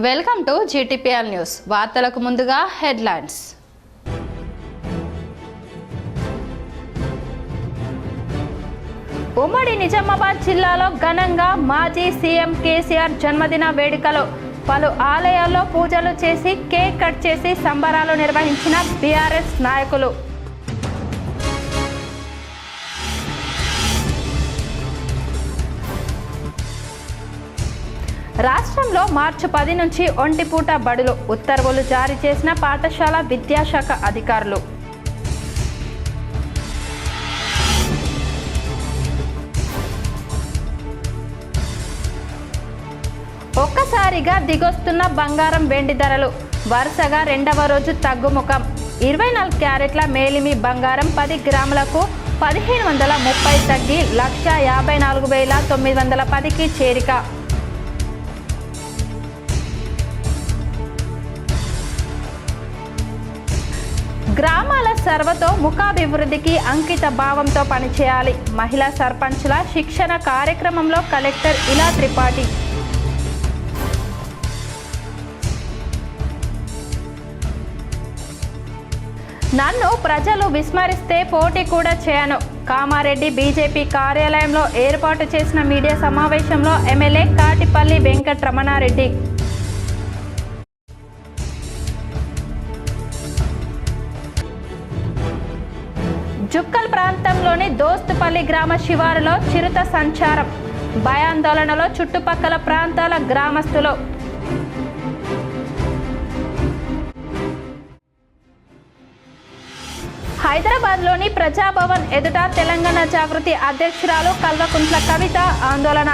Welcome to GTPL news. వార్తలకు ముందుగా headlines. ఉమ్మడి నిజామాబాద్ జిల్లాలో ఘనంగా మాజీ సీఎం కేసీఆర్ జన్మదిన వేడుకలు. పలు ఆలయాల్లో పూజలు చేసి కేక్ కట్ చేసి సంబరాలు నిర్వహించిన బీఆర్ఎస్ నాయకులు. రాష్ట్రంలో మార్చి 10 నుంచి ఒంటిపూట బడులు ఉత్తర్వులు జారీ చేసిన పాఠశాల విద్యాశాఖ అధికారులు. ఒక్కసారిగా దిగొస్తున్న బంగారం వెండి ధరలు. వరుసగా రెండవ రోజు తగ్గుముఖం. 24 క్యారెట్ల మేలిమి బంగారం 10 గ్రాములకు 1530 తగ్గి 1,54,910కి చేరిక. గ్రామాల సర్వతో ముఖాభివృద్ధికి అంకిత భావంతో పనిచేయాలి. మహిళా సర్పంచ్ల శిక్షణ కార్యక్రమంలో కలెక్టర్ ఇలా త్రిపాఠి. నన్ను ప్రజలు విస్మరిస్తే పోటీ కూడా చేయను. కామారెడ్డి బీజేపీ కార్యాలయంలో ఏర్పాటు చేసిన మీడియా సమావేశంలో ఎమ్మెల్యే కాటిపల్లి వెంకటరమణారెడ్డి. జుక్కల్ ప్రాంతంలోని దోస్తుపల్లి గ్రామ శివారులో చిరుత సంచారం. భయాందోళనలో చుట్టుపక్కల ప్రాంతాల గ్రామస్తులు. హైదరాబాద్లోని ప్రజాభవన్ ఎదుట తెలంగాణ జాగృతి అధ్యక్షురాలు కల్వకుంట్ల కవిత ఆందోళన.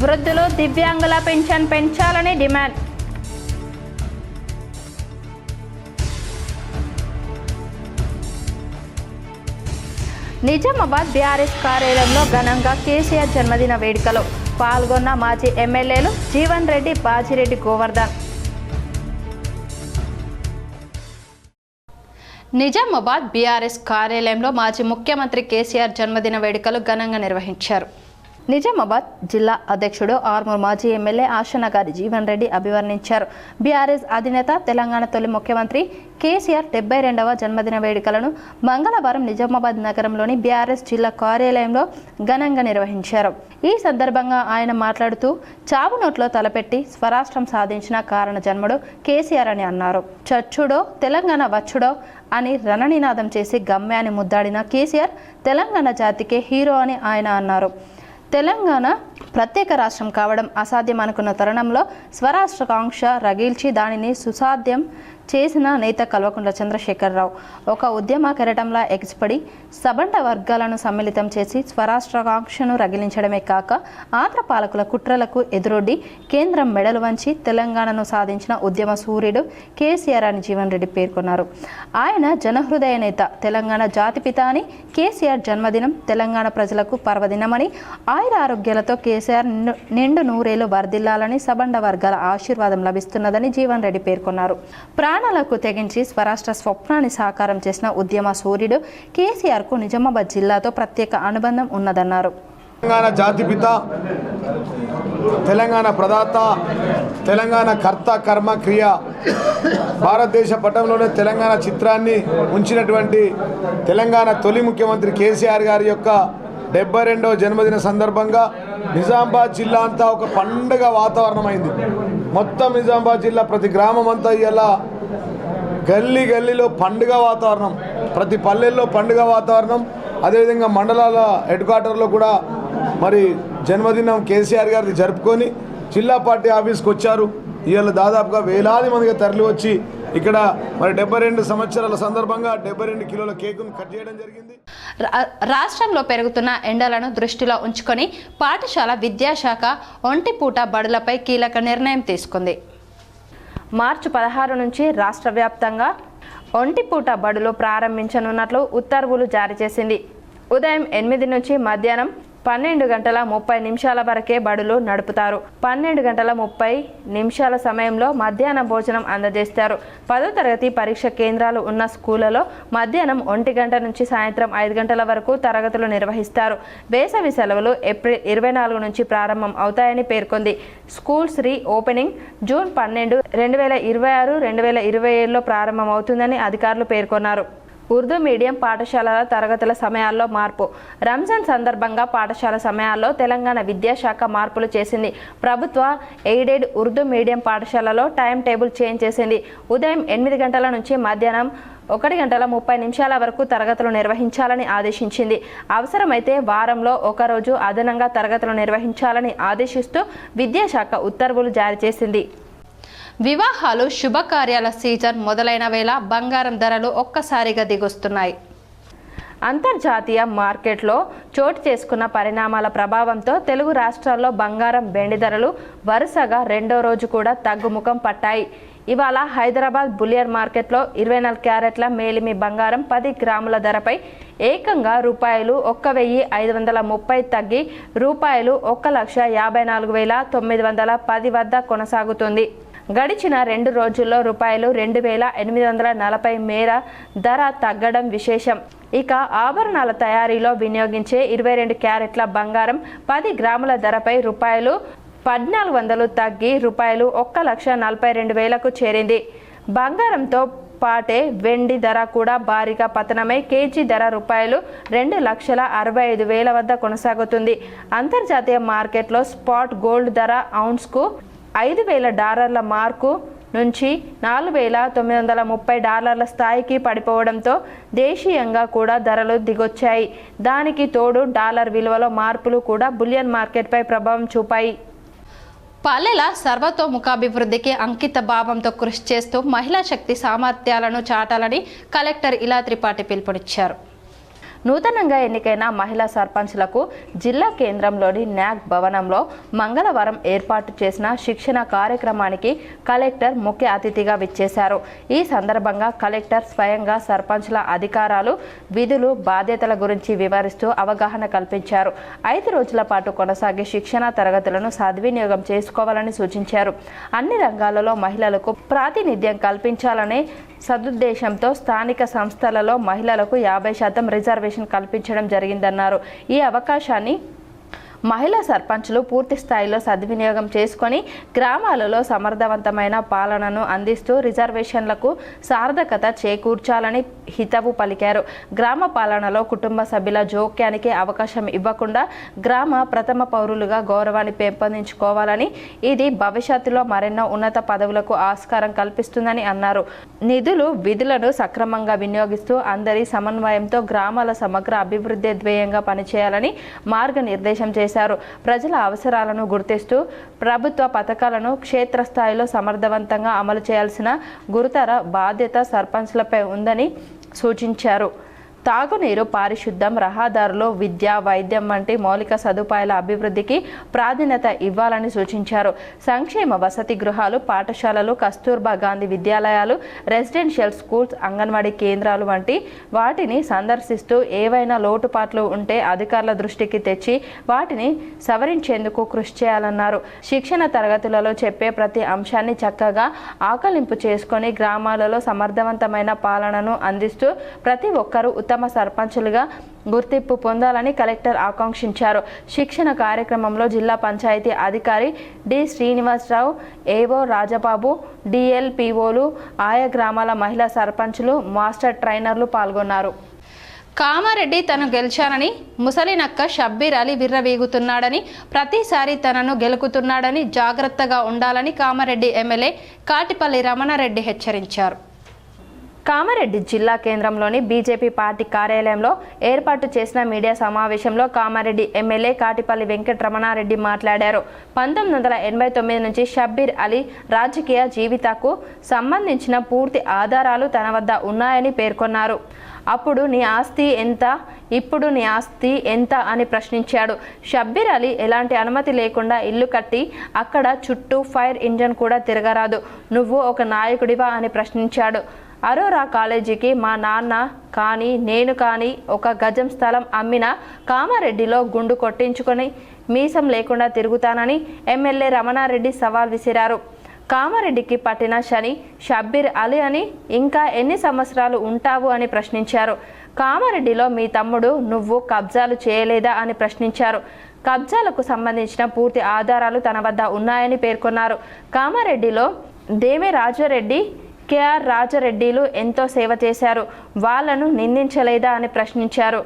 వృద్ధులు దివ్యాంగుల పెన్షన్ పెంచాలని డిమాండ్. నిజామాబాద్ బీఆర్ఎస్ కార్యాలయంలో ఘనంగా కేసీఆర్ జన్మదిన వేడుకలో పాల్గొన్న మాజీ ఎమ్మెల్యేలు జీవన్ రెడ్డి, బాజిరెడ్డి గోవర్ధన్. నిజామాబాద్ బీఆర్ఎస్ కార్యాలయంలో మాజీ ముఖ్యమంత్రి కేసీఆర్ జన్మదిన వేడుకలు ఘనంగా నిర్వహించారు. నిజామాబాద్ జిల్లా అధ్యక్షుడు ఆర్మూర్ మాజీ ఎమ్మెల్యే ఆశనగారి జీవన్ రెడ్డి అభివర్ణించారు. బీఆర్ఎస్ అధినేత, తెలంగాణ తొలి ముఖ్యమంత్రి కేసీఆర్ 72వ జన్మదిన వేడుకలను మంగళవారం నిజామాబాద్ నగరంలోని బీఆర్ఎస్ జిల్లా కార్యాలయంలో ఘనంగా నిర్వహించారు. ఈ సందర్భంగా ఆయన మాట్లాడుతూ చావు నోట్లో తలపెట్టి స్వరాష్ట్రం సాధించిన కారణ జన్ముడు కేసీఆర్ అని అన్నారు. చచ్చుడో తెలంగాణ వచ్చుడో అని రణనినాదం చేసి గమ్యాన్ని ముద్దాడిన కేసీఆర్ తెలంగాణ జాతికే హీరో అని ఆయన అన్నారు. తెలంగాణ ప్రత్యేక రాష్ట్రం కావడం అసాధ్యం అనుకున్న తరుణంలో స్వరాష్ట్రకాంక్ష రగిల్చి దానిని సుసాధ్యం చేసిన నేత కల్వకుంట్ల చంద్రశేఖరరావు ఒక ఉద్యమ కెరటంలా ఎగిసిపడి సబండ వర్గాలను సమ్మిళితం చేసి స్వరాష్ట్రకాంక్షను రగిలించడమే కాక ఆంధ్ర పాలకుల కుట్రలకు ఎదురొడ్డి కేంద్రం మెడలు వంచి తెలంగాణను సాధించిన ఉద్యమ సూర్యుడు కేసీఆర్ అని జీవన్ రెడ్డి పేర్కొన్నారు. ఆయన జనహృదయ నేత, తెలంగాణ జాతిపిత అని, కేసీఆర్ జన్మదినం తెలంగాణ ప్రజలకు పర్వదినమని, ఆయురారోగ్యాలతో కేసీఆర్ నిండు నూరేళ్లు వర్ధిల్లాలని సబండ వర్గాల ఆశీర్వాదం లభిస్తున్నదని జీవన్ రెడ్డి పేర్కొన్నారు. ప్రాణాలకు తెగించి స్వరాష్ట్ర స్వప్నాన్ని సాకారం చేసిన ఉద్యమ సూర్యుడు కేసీఆర్కు నిజామాబాద్ జిల్లాతో ప్రత్యేక అనుబంధం ఉన్నదన్నారు. తెలంగాణ జాతిపిత, తెలంగాణ ప్రదాత, తెలంగాణ కర్త కర్మ క్రియ, భారతదేశ పటంలోనే తెలంగాణ చిత్రాన్ని ఉంచినటువంటి తెలంగాణ తొలి ముఖ్యమంత్రి కేసీఆర్ గారి యొక్క 72వ జన్మదిన సందర్భంగా నిజామాబాద్ జిల్లా అంతా ఒక పండుగ వాతావరణం అయింది. మొత్తం నిజామాబాద్ జిల్లా ప్రతి గ్రామం అంతా ఇలా గల్లీ గల్లీలో పండుగ వాతావరణం, ప్రతి పల్లెల్లో పండుగ వాతావరణం. అదేవిధంగా మండలాల హెడ్ క్వార్టర్లో కూడా మరి జన్మదినం కేసీఆర్ గారిది జరుపుకొని జిల్లా పార్టీ ఆఫీస్కి వచ్చారు. ఇవాళ దాదాపుగా వేలాది మందిగా తరలి వచ్చి ఇక్కడ మరి 72 సంవత్సరాల సందర్భంగా 72 కిలోల కేకును కట్ చేయడం జరిగింది. రాష్ట్రంలో పెరుగుతున్న ఎండలను దృష్టిలో ఉంచుకొని పాఠశాల విద్యాశాఖ ఒంటిపూట బడులపై కీలక నిర్ణయం తీసుకుంది. మార్చి 16 నుంచి రాష్ట్ర వ్యాప్తంగా ఒంటిపూట బడులు ప్రారంభించనున్నట్లు ఉత్తర్వులు జారీ చేసింది. ఉదయం 8 నుంచి మధ్యాహ్నం 12:30 వరకే బడులు నడుపుతారు. 12:30 సమయంలో మధ్యాహ్నం భోజనం అందజేస్తారు. 10వ తరగతి పరీక్ష కేంద్రాలు ఉన్న స్కూళ్లలో మధ్యాహ్నం 1 గంట నుంచి సాయంత్రం 5 గంటల వరకు తరగతులు నిర్వహిస్తారు. వేసవి సెలవులు ఏప్రిల్ 24 నుంచి ప్రారంభం అవుతాయని పేర్కొంది. స్కూల్స్ రీ ఓపెనింగ్ జూన్ 12, 2026-2027లో ప్రారంభమవుతుందని అధికారులు పేర్కొన్నారు. ఉర్దూ మీడియం పాఠశాలల తరగతుల సమయాల్లో మార్పు. రంజాన్ సందర్భంగా పాఠశాల సమయాల్లో తెలంగాణ విద్యాశాఖ మార్పులు చేసింది. ప్రభుత్వ ఎయిడెడ్ ఉర్దూ మీడియం పాఠశాలలో టైం టేబుల్ చేంజ్ చేసింది. ఉదయం 8 గంటల నుంచి మధ్యాహ్నం 1:30 వరకు తరగతులు నిర్వహించాలని ఆదేశించింది. అవసరమైతే వారంలో ఒకరోజు అదనంగా తరగతులు నిర్వహించాలని ఆదేశిస్తూ విద్యాశాఖ ఉత్తర్వులు జారీ చేసింది. వివాహాలు, శుభకార్యాల సీజన్ మొదలైన వేళ బంగారం ధరలు ఒక్కసారిగా దిగొస్తున్నాయి. అంతర్జాతీయ మార్కెట్లో చోటు చేసుకున్న పరిణామాల ప్రభావంతో తెలుగు రాష్ట్రాల్లో బంగారం, వెండి ధరలు వరుసగా రెండో రోజు కూడా తగ్గుముఖం పట్టాయి. ఇవాళ హైదరాబాద్ బులియన్ మార్కెట్లో 24 క్యారెట్ల మేలిమి బంగారం 10 గ్రాముల ధరపై ఏకంగా ₹1,530 తగ్గి ₹1,54,910 వద్ద కొనసాగుతుంది. గడిచిన 2 రోజుల్లో ₹2,840 మేర ధర తగ్గడం విశేషం. ఇక ఆభరణాల తయారీలో వినియోగించే 22 క్యారెట్ల బంగారం 10 గ్రాముల ధరపై ₹1,400 తగ్గి ₹1,42,000కు చేరింది. బంగారంతో పాటే వెండి ధర కూడా భారీగా పతనమై కేజీ ధర ₹2,65,000 వద్ద కొనసాగుతుంది. అంతర్జాతీయ మార్కెట్లో స్పాట్ గోల్డ్ ధర ఔన్స్కు $5,000 మార్కు నుంచి $4,930 స్థాయికి పడిపోవడంతో దేశీయంగా కూడా ధరలు దిగొచ్చాయి. దానికి తోడు డాలర్ విలువలో మార్పులు కూడా బులియన్ మార్కెట్పై ప్రభావం చూపాయి. పల్లెల సర్వతోముఖాభివృద్ధికి అంకిత భావంతో కృషి చేస్తూ మహిళా శక్తి సామర్థ్యాలను చాటాలని కలెక్టర్ ఇలా త్రిపాఠి పిలుపునిచ్చారు. నూతనంగా ఎన్నికైన మహిళా సర్పంచ్లకు జిల్లా కేంద్రంలోని న్యాక్ భవనంలో మంగళవారం ఏర్పాటు చేసిన శిక్షణ కార్యక్రమానికి కలెక్టర్ ముఖ్య అతిథిగా విచ్చేశారు. ఈ సందర్భంగా కలెక్టర్ స్వయంగా సర్పంచ్ల అధికారాలు, విధులు, బాధ్యతల గురించి వివరిస్తూ అవగాహన కల్పించారు. 5 రోజుల పాటు కొనసాగే శిక్షణ తరగతులను సద్వినియోగం చేసుకోవాలని సూచించారు. అన్ని రంగాలలో మహిళలకు ప్రాతినిధ్యం కల్పించాలనే సదుద్దేశంతో స్థానిక సంస్థలలో మహిళలకు 50% రిజర్వేషన్ కల్పించడం జరిగిందన్నారు. ఈ అవకాశాన్ని మహిళా సర్పంచ్లు పూర్తి స్థాయిలో సద్వినియోగం చేసుకొని గ్రామాలలో సమర్థవంతమైన పాలనను అందిస్తూ రిజర్వేషన్లకు సార్థకత చేకూర్చాలని హితవు పలికారు. గ్రామ పాలనలో కుటుంబ సభ్యుల జోక్యానికి అవకాశం ఇవ్వకుండా గ్రామ ప్రథమ పౌరులుగా గౌరవాన్ని పెంపొందించుకోవాలని, ఇది భవిష్యత్తులో మరెన్నో ఉన్నత పదవులకు ఆస్కారం కల్పిస్తుందని అన్నారు. నిధులు, విధులను సక్రమంగా వినియోగిస్తూ అందరి సమన్వయంతో గ్రామాల సమగ్ర అభివృద్ధి ధ్యేయంగా పనిచేయాలని మార్గనిర్దేశం చేశారు. ప్రజల అవసరాలను గుర్తిస్తూ ప్రభుత్వ పథకాలను క్షేత్రస్థాయిలో సమర్థవంతంగా అమలు చేయాల్సిన గురుతర బాధ్యత సర్పంచ్లపై ఉందని సూచించారు. తాగునీరు, పారిశుద్ధ్యం, రహదారులు, విద్య, వైద్యం వంటి మౌలిక సదుపాయాల అభివృద్ధికి ప్రాధాన్యత ఇవ్వాలని సూచించారు. సంక్షేమ వసతి గృహాలు, పాఠశాలలు, కస్తూర్బా గాంధీ విద్యాలయాలు, రెసిడెన్షియల్ స్కూల్స్, అంగన్వాడీ కేంద్రాలు వంటి వాటిని సందర్శిస్తూ ఏవైనా లోటుపాట్లు ఉంటే అధికారుల దృష్టికి తెచ్చి వాటిని సవరించేందుకు కృషి చేయాలన్నారు. శిక్షణ తరగతులలో చెప్పే ప్రతి అంశాన్ని చక్కగా ఆకలింపు చేసుకొని గ్రామాలలో సమర్థవంతమైన పాలనను అందిస్తూ ప్రతి ఒక్కరూ ఉత్తమ సర్పంచులుగా గుర్తింపు పొందాలని కలెక్టర్ ఆకాంక్షించారు. శిక్షణ కార్యక్రమంలో జిల్లా పంచాయతీ అధికారి డి శ్రీనివాసరావు, ఏవో రాజబాబు, డిఎల్పిఓలు, ఆయా గ్రామాల మహిళా సర్పంచులు, మాస్టర్ ట్రైనర్లు పాల్గొన్నారు. కామారెడ్డి తను గెలిచానని ముసలినక్క షబ్బీర్ అలీ విర్రవీగుతున్నాడని, ప్రతిసారి తనను గెలుకుతున్నాడని, జాగ్రత్తగా ఉండాలని కామారెడ్డి ఎమ్మెల్యే కాటిపల్లి రమణారెడ్డి హెచ్చరించారు. కామారెడ్డి జిల్లా కేంద్రంలోని బీజేపీ పార్టీ కార్యాలయంలో ఏర్పాటు చేసిన మీడియా సమావేశంలో కామారెడ్డి ఎమ్మెల్యే కాటిపల్లి వెంకటరమణారెడ్డి మాట్లాడారు. 1989 నుంచి షబ్బీర్ అలీ రాజకీయ జీవితకు సంబంధించిన పూర్తి ఆధారాలు తన వద్ద ఉన్నాయని పేర్కొన్నారు. అప్పుడు నీ ఆస్తి ఎంత, ఇప్పుడు నీ ఆస్తి ఎంత అని ప్రశ్నించాడు. షబ్బీర్ అలీ ఎలాంటి అనుమతి లేకుండా ఇల్లు కట్టి అక్కడ చుట్టూ ఫైర్ ఇంజన్ కూడా తిరగరాదు. నువ్వు ఒక నాయకుడివా అని ప్రశ్నించాడు. అరోరా కాలేజీకి మా నాన్న కానీ నేను కానీ ఒక గజం స్థలం అమ్మిన కామారెడ్డిలో గుండు కొట్టించుకొని మీసం లేకుండా తిరుగుతానని ఎమ్మెల్యే రమణారెడ్డి సవాల్ విసిరారు. కామారెడ్డికి పట్టిన శని షబ్బీర్ అలీ అని ఇంకా ఎన్ని సంవత్సరాలు ఉంటావు అని ప్రశ్నించారు. కామారెడ్డిలో మీ తమ్ముడు నువ్వు కబ్జాలు చేయలేదా అని ప్రశ్నించారు. కబ్జాలకు సంబంధించిన పూర్తి ఆధారాలు తన వద్ద ఉన్నాయని పేర్కొన్నారు. కామారెడ్డిలో దేవి రాజారెడ్డి, కేఆర్ రాజారెడ్డిలు ఎంతో సేవ చేశారు, వాళ్లను నిందించలేదా అని ప్రశ్నించారు.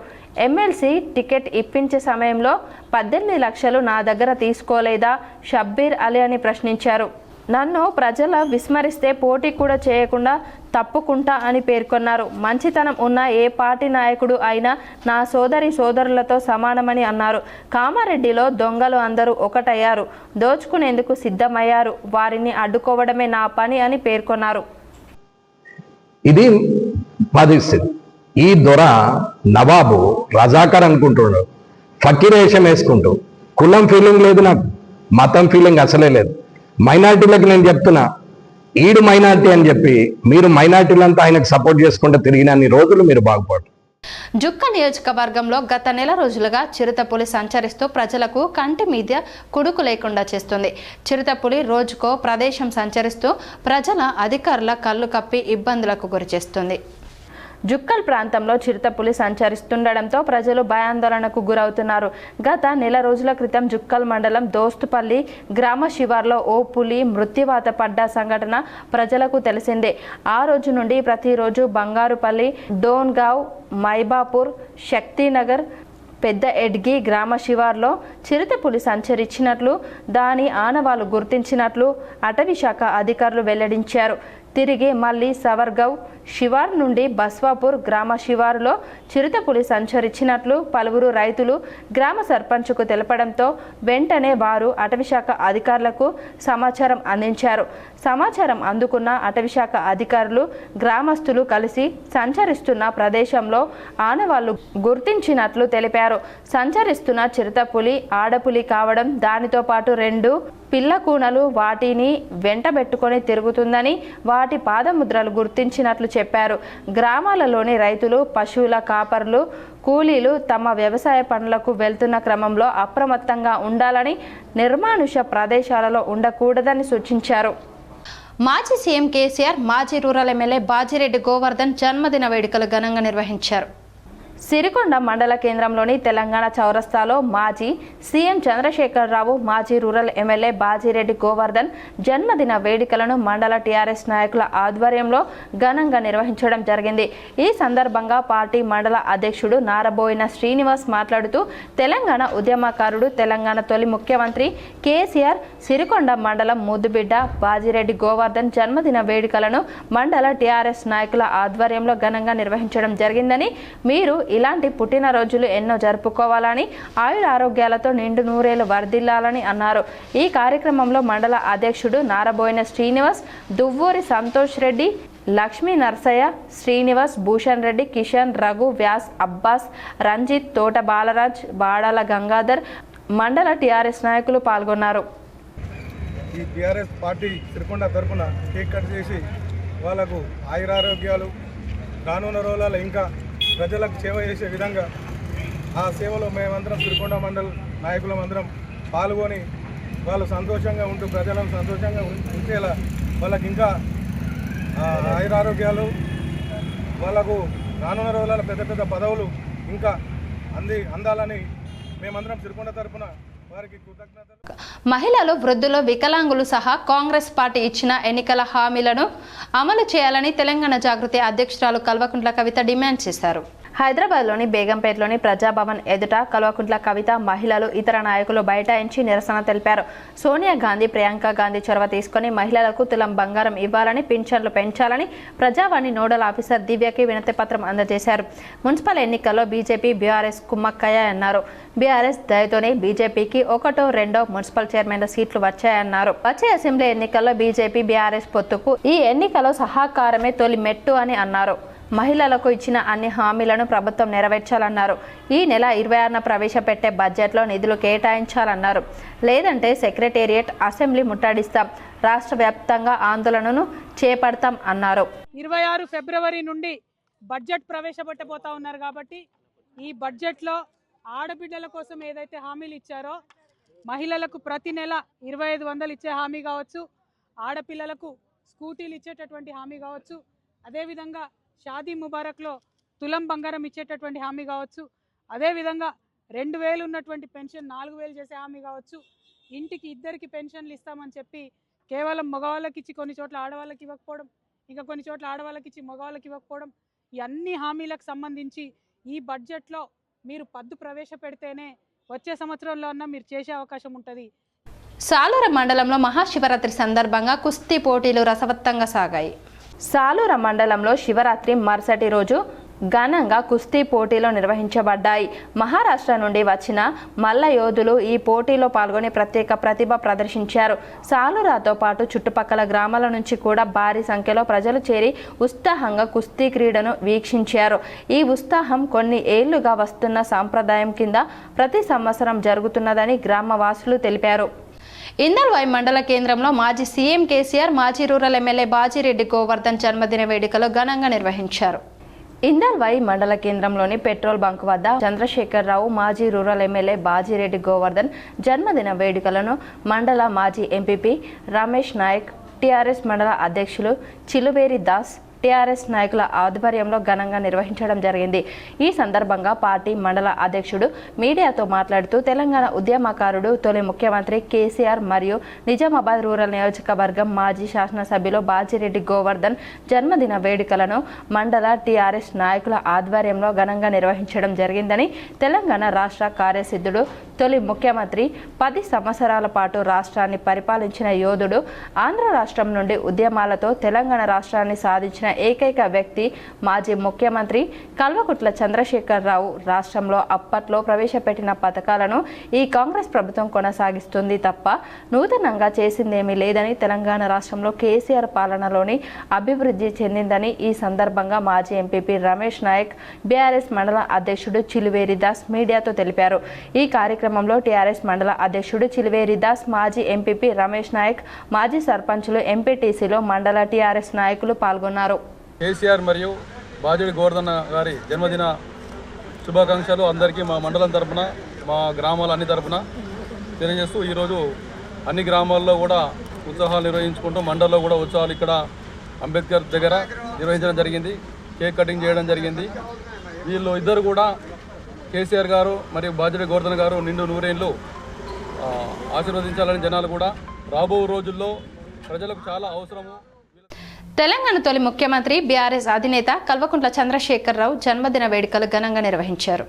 ఎమ్మెల్సీ టికెట్ ఇప్పించే సమయంలో 18 లక్షలు నా దగ్గర తీసుకోలేదా షబ్బీర్ అలీ అని ప్రశ్నించారు. నన్ను ప్రజల విస్మరిస్తే పోటీ కూడా చేయకుండా తప్పుకుంటా అని పేర్కొన్నారు. మంచితనం ఉన్న ఏ పార్టీ నాయకుడు అయినా నా సోదరులతో సమానమని అన్నారు. కామారెడ్డిలో దొంగలు అందరూ ఒకటయ్యారు, దోచుకునేందుకు సిద్ధమయ్యారు, వారిని అడ్డుకోవడమే నా పని అని పేర్కొన్నారు. ఇది పరిస్థితి. ఈ దొర నవాబు రజాకర్ అనుకుంటున్నాడు, ఫకీరేషం వేసుకుంటూ. కులం ఫీలింగ్ లేదు నాకు, మతం ఫీలింగ్ అసలే లేదు. మైనార్టీలకు నేను చెప్తున్నా, ఈడు మైనార్టీ అని చెప్పి మీరు మైనార్టీలంతా ఆయనకు సపోర్ట్ చేసుకుంటూ తిరిగినన్ని రోజులు మీరు బాగుపడు. జుక్క నియోజకవర్గంలో గత నెల రోజులుగా చిరుతపులి సంచరిస్తూ ప్రజలకు కంటి మీద కుడుకు లేకుండా చేస్తుంది. చిరుతపులి రోజుకో ప్రదేశం సంచరిస్తూ ప్రజల అధికారుల కళ్ళు కప్పి ఇబ్బందులకు గురిచేస్తుంది. జుక్కల్ ప్రాంతంలో చిరుతపులి సంచరిస్తుండడంతో ప్రజలు భయాందోళనకు గురవుతున్నారు. గత నెల రోజుల క్రితం జుక్కల్ మండలం దోస్తుపల్లి గ్రామ శివార్లో ఓ పులి మృత్యువాత పడ్డ సంఘటన ప్రజలకు తెలిసిందే. ఆ రోజు నుండి ప్రతిరోజు బంగారుపల్లి, డోన్గావ్, మైబాపూర్, శక్తినగర్, పెద్ద ఎడ్గి గ్రామ శివార్లో చిరుతపులి సంచరించినట్లు, దాని ఆనవాళ్లు గుర్తించినట్లు అటవీ శాఖ అధికారులు వెల్లడించారు. తిరిగి మళ్లీ సవర్గవ్ శివార్ నుండి బస్వాపూర్ గ్రామ శివారులో చిరుతపులి సంచరించినట్లు పలువురు రైతులు గ్రామ సర్పంచ్కు తెలపడంతో వెంటనే వారు అటవీశాఖ అధికారులకు సమాచారం అందించారు. సమాచారం అందుకున్న అటవీశాఖ అధికారులు గ్రామస్తులు కలిసి సంచరిస్తున్న ప్రదేశంలో ఆనవాళ్లు గుర్తించినట్లు తెలిపారు. సంచరిస్తున్న చిరుతపులి ఆడపులి కావడం, దానితో పాటు 2 పిల్ల కూనలు వాటిని వెంటబెట్టుకొని తిరుగుతుందని వాటి పాదముద్రలు గుర్తించినట్లు చెప్పారు. గ్రామాలలోని రైతులు, పశువుల కాపరులు, కూలీలు తమ వ్యవసాయ పనులకు వెళ్తున్న క్రమంలో అప్రమత్తంగా ఉండాలని, నిర్మానుష ప్రదేశాలలో ఉండకూడదని సూచించారు. మాజీ సీఎం కేసీఆర్, మాజీ రూరల్ ఎమ్మెల్యే బాజిరెడ్డి గోవర్ధన్ జన్మదిన వేడుకలు ఘనంగా నిర్వహించారు. సిరికొండ మండల కేంద్రంలోని తెలంగాణ చౌరస్తాలో మాజీ సీఎం చంద్రశేఖరరావు, మాజీ రూరల్ ఎమ్మెల్యే బాజిరెడ్డి గోవర్ధన్ జన్మదిన వేడుకలను మండల టీఆర్ఎస్ నాయకుల ఆధ్వర్యంలో ఘనంగా నిర్వహించడం జరిగింది. ఈ సందర్భంగా పార్టీ మండల అధ్యక్షుడు నారబోయిన శ్రీనివాస్ మాట్లాడుతూ, తెలంగాణ ఉద్యమకారుడు, తెలంగాణ తొలి ముఖ్యమంత్రి కేసీఆర్ సిరికొండ మండలం ముద్దుబిడ్డ బాజిరెడ్డి గోవర్ధన్ జన్మదిన వేడుకలను మండల టీఆర్ఎస్ నాయకుల ఆధ్వర్యంలో ఘనంగా నిర్వహించడం జరిగిందని, మీరు ఇలాంటి పుట్టినరోజులు ఎన్నో జరుపుకోవాలని, ఆయుర ఆరోగ్యాలతో నిండు నూరేళ్లు వర్ధిల్లాలని అన్నారు. ఈ కార్యక్రమంలో మండల అధ్యక్షుడు నారబోయిన శ్రీనివాస్, దువ్వూరి సంతోష్ రెడ్డి, లక్ష్మీ నర్సయ్య, శ్రీనివాస్, భూషణ్ రెడ్డి, కిషన్, రఘు, వ్యాస్, అబ్బాస్, రంజిత్, తోట బాలరాజ్, బాడాల గంగాధర్, మండల టీఆర్ఎస్ నాయకులు పాల్గొన్నారు. ఈ టీఆర్ఎస్ పార్టీ సిరికొండ తరఫున కేక్ కట్ చేసి వాళ్ళకు ఆయురారోగ్యాలు, రానున్న రోజులలో ఇంకా ప్రజలకు సేవ చేసే విధంగా ఆ సేవలో మేమందరం సిరికొండ మండల నాయకులమందరం పాల్గొని వాళ్ళు సంతోషంగా ఉంటూ ప్రజలను సంతోషంగా ఉంచేలా వాళ్ళకి ఇంకా ఆయురారోగ్యాలు, వాళ్ళకు రానున్న రోజులలో పెద్ద పెద్ద పదవులు ఇంకా అందాలని మేమందరం సిరికొండ తరఫున వారికి కృతజ్ఞతలు. మహిళలు, వృద్ధులు, వికలాంగులు సహా కాంగ్రెస్ పార్టీ ఇచ్చిన ఎన్నికల హామీలను అమలు చేయాలని తెలంగాణ జాగృతి అధ్యక్షురాలు కల్వకుంట్ల కవిత డిమాండ్ చేశారు. హైదరాబాద్లోని బేగంపేటలోని ప్రజాభవన్ ఎదుట కల్వకుంట్ల కవిత, మహిళలు, ఇతర నాయకులు బైఠాయించి నిరసన తెలిపారు. సోనియా గాంధీ, ప్రియాంక గాంధీ చొరవ తీసుకుని మహిళలకు తులం బంగారం ఇవ్వాలని, పింఛన్లు పెంచాలని ప్రజావాణి నోడల్ ఆఫీసర్ దివ్యకి వినతి పత్రం అందజేశారు. మున్సిపల్ ఎన్నికల్లో బీజేపీ, బీఆర్ఎస్ కుమ్మక్కయ్యాయన్నారు. బీఆర్ఎస్ దయతోనే బీజేపీకి 1, 2 మున్సిపల్ చైర్మన్ల సీట్లు వచ్చాయన్నారు. వచ్చే అసెంబ్లీ ఎన్నికల్లో బీజేపీ, బీఆర్ఎస్ పొత్తుకు ఈ ఎన్నికలో సహకారమే తొలి మెట్టు అని అన్నారు. మహిళలకు ఇచ్చిన అన్ని హామీలను ప్రభుత్వం నెరవేర్చాలన్నారు. ఈ నెల 26న ప్రవేశపెట్టే బడ్జెట్లో నిధులు కేటాయించాలన్నారు. లేదంటే సెక్రటేరియట్, అసెంబ్లీ ముట్టడిస్తాం, రాష్ట్ర వ్యాప్తంగా ఆందోళనను చేపడతాం అన్నారు. 26 ఫిబ్రవరి నుండి బడ్జెట్ ప్రవేశపెట్టబోతా ఉన్నారు కాబట్టి ఈ బడ్జెట్లో ఆడబిడ్డల కోసం ఏదైతే హామీలు ఇచ్చారో మహిళలకు ప్రతి నెల 2500 ఇచ్చే హామీ కావచ్చు, ఆడపిల్లలకు స్కూటీలు ఇచ్చేటటువంటి హామీ కావచ్చు, అదేవిధంగా షాదీ ముబారక్లో తులం బంగారం ఇచ్చేటటువంటి హామీ కావచ్చు, అదేవిధంగా 2000 ఉన్నటువంటి పెన్షన్ 4000 చేసే హామీ కావచ్చు, ఇంటికి 2 పెన్షన్లు ఇస్తామని చెప్పి కేవలం మగవాళ్ళకి ఇచ్చి కొన్ని చోట్ల ఆడవాళ్ళకి ఇవ్వకపోవడం, ఇంకా కొన్ని చోట్ల ఆడవాళ్ళకి ఇచ్చి మగవాళ్ళకి ఇవ్వకపోవడం, ఈ అన్ని హామీలకు సంబంధించి ఈ బడ్జెట్లో మీరు పద్దు ప్రవేశపెడితేనే వచ్చే సంవత్సరంలో అన్నా మీరు చేసే అవకాశం ఉంటుంది. సాలూర మండలంలో మహాశివరాత్రి సందర్భంగా కుస్తీ పోటీలు రసవత్తంగా సాగాయి. సాలూర మండలంలో శివరాత్రి మరుసటి రోజు ఘనంగా కుస్తీ పోటీలు నిర్వహించబడ్డాయి. మహారాష్ట్ర నుండి వచ్చిన మల్ల యోధులు ఈ పోటీలో పాల్గొని ప్రత్యేక ప్రతిభ ప్రదర్శించారు. సాలూరాతో పాటు చుట్టుపక్కల గ్రామాల నుంచి కూడా భారీ సంఖ్యలో ప్రజలు చేరి ఉత్సాహంగా కుస్తీ క్రీడను వీక్షించారు. ఈ ఉత్సాహం కొన్ని ఏళ్లుగా వస్తున్న సాంప్రదాయం కింద ప్రతి సంవత్సరం జరుగుతున్నదని గ్రామవాసులు తెలిపారు. ఇందల్వాయి మండల కేంద్రంలో మాజీ సీఎం కేసీఆర్, మాజీ రూరల్ ఎమ్మెల్యే బాజిరెడ్డి గోవర్ధన్ జన్మదిన వేడుకలు ఘనంగా నిర్వహించారు. ఇందల్వాయి మండల కేంద్రంలోని పెట్రోల్ బంక్ వద్ద చంద్రశేఖరరావు, మాజీ రూరల్ ఎమ్మెల్యే బాజిరెడ్డి గోవర్ధన్ జన్మదిన వేడుకలను మండల మాజీ ఎంపీపీ రమేష్ నాయక్, టీఆర్ఎస్ మండల అధ్యక్షులు చిలువేరి దాస్, టీఆర్ఎస్ నాయకుల ఆధ్వర్యంలో ఘనంగా నిర్వహించడం జరిగింది. ఈ సందర్భంగా పార్టీ మండల అధ్యక్షుడు మీడియాతో మాట్లాడుతూ తెలంగాణ ఉద్యమకారుడు, తొలి ముఖ్యమంత్రి కేసీఆర్ మరియు నిజామాబాద్ రూరల్ నియోజకవర్గం మాజీ శాసనసభ్యులు బాజిరెడ్డి గోవర్ధన్ జన్మదిన వేడుకలను మండల టీఆర్ఎస్ నాయకుల ఆధ్వర్యంలో ఘనంగా నిర్వహించడం జరిగిందని, తెలంగాణ రాష్ట్ర కార్యసిద్ధుడు, తొలి ముఖ్యమంత్రి, 10 సంవత్సరాల పాటు రాష్ట్రాన్ని పరిపాలించిన యోధుడు, ఆంధ్ర రాష్ట్రం నుండి ఉద్యమాలతో తెలంగాణ రాష్ట్రాన్ని సాధించిన ఏకైక వ్యక్తి మాజీ ముఖ్యమంత్రి కల్వకుంట్ల చంద్రశేఖరరావు. రాష్ట్రంలో అప్పట్లో ప్రవేశపెట్టిన పథకాలను ఈ కాంగ్రెస్ ప్రభుత్వం కొనసాగిస్తుంది తప్ప నూతనంగా చేసిందేమీ లేదని, తెలంగాణ రాష్ట్రంలో కేసీఆర్ పాలనలోని అభివృద్ధి చెందిందని ఈ సందర్భంగా మాజీ ఎంపీపీ రమేష్ నాయక్, బీఆర్ఎస్ మండల అధ్యక్షుడు చిలువేరి దాస్ మీడియాతో తెలిపారు. ఈ కార్యక్రమంలో టీఆర్ఎస్ మండల అధ్యక్షుడు చిలువేరి దాస్, మాజీ ఎంపీపీ రమేష్ నాయక్, మాజీ సర్పంచులు, ఎంపీటీసీలో మండల టీఆర్ఎస్ నాయకులు పాల్గొన్నారు. కేసీఆర్ మరియు బాజిరెడ్డి గోవర్ధన్ గారి జన్మదిన శుభాకాంక్షలు అందరికీ మా మండలం తరపున, మా గ్రామాల అన్ని తరపున తెలియజేస్తూ ఈరోజు అన్ని గ్రామాల్లో కూడా ఉత్సవాలు నిర్వహించుకుంటూ మండలంలో కూడా ఉత్సవాలు ఇక్కడ అంబేద్కర్ దగ్గర నిర్వహించడం జరిగింది. కేక్ కటింగ్ చేయడం జరిగింది. వీళ్ళు ఇద్దరు కూడా కేసీఆర్ గారు మరియు బాజిరెడ్డి గోవర్ధన్ గారు నిండు నూరేళ్ళు ఆశీర్వదించాలని జనాలు కూడా రాబో రోజుల్లో ప్రజలకు చాలా అవసరము. తెలంగాణ తొలి ముఖ్యమంత్రి, బీఆర్ఎస్ అధినేత కల్వకుంట్ల చంద్రశేఖరరావు జన్మదిన వేడుకలు ఘనంగా నిర్వహించారు.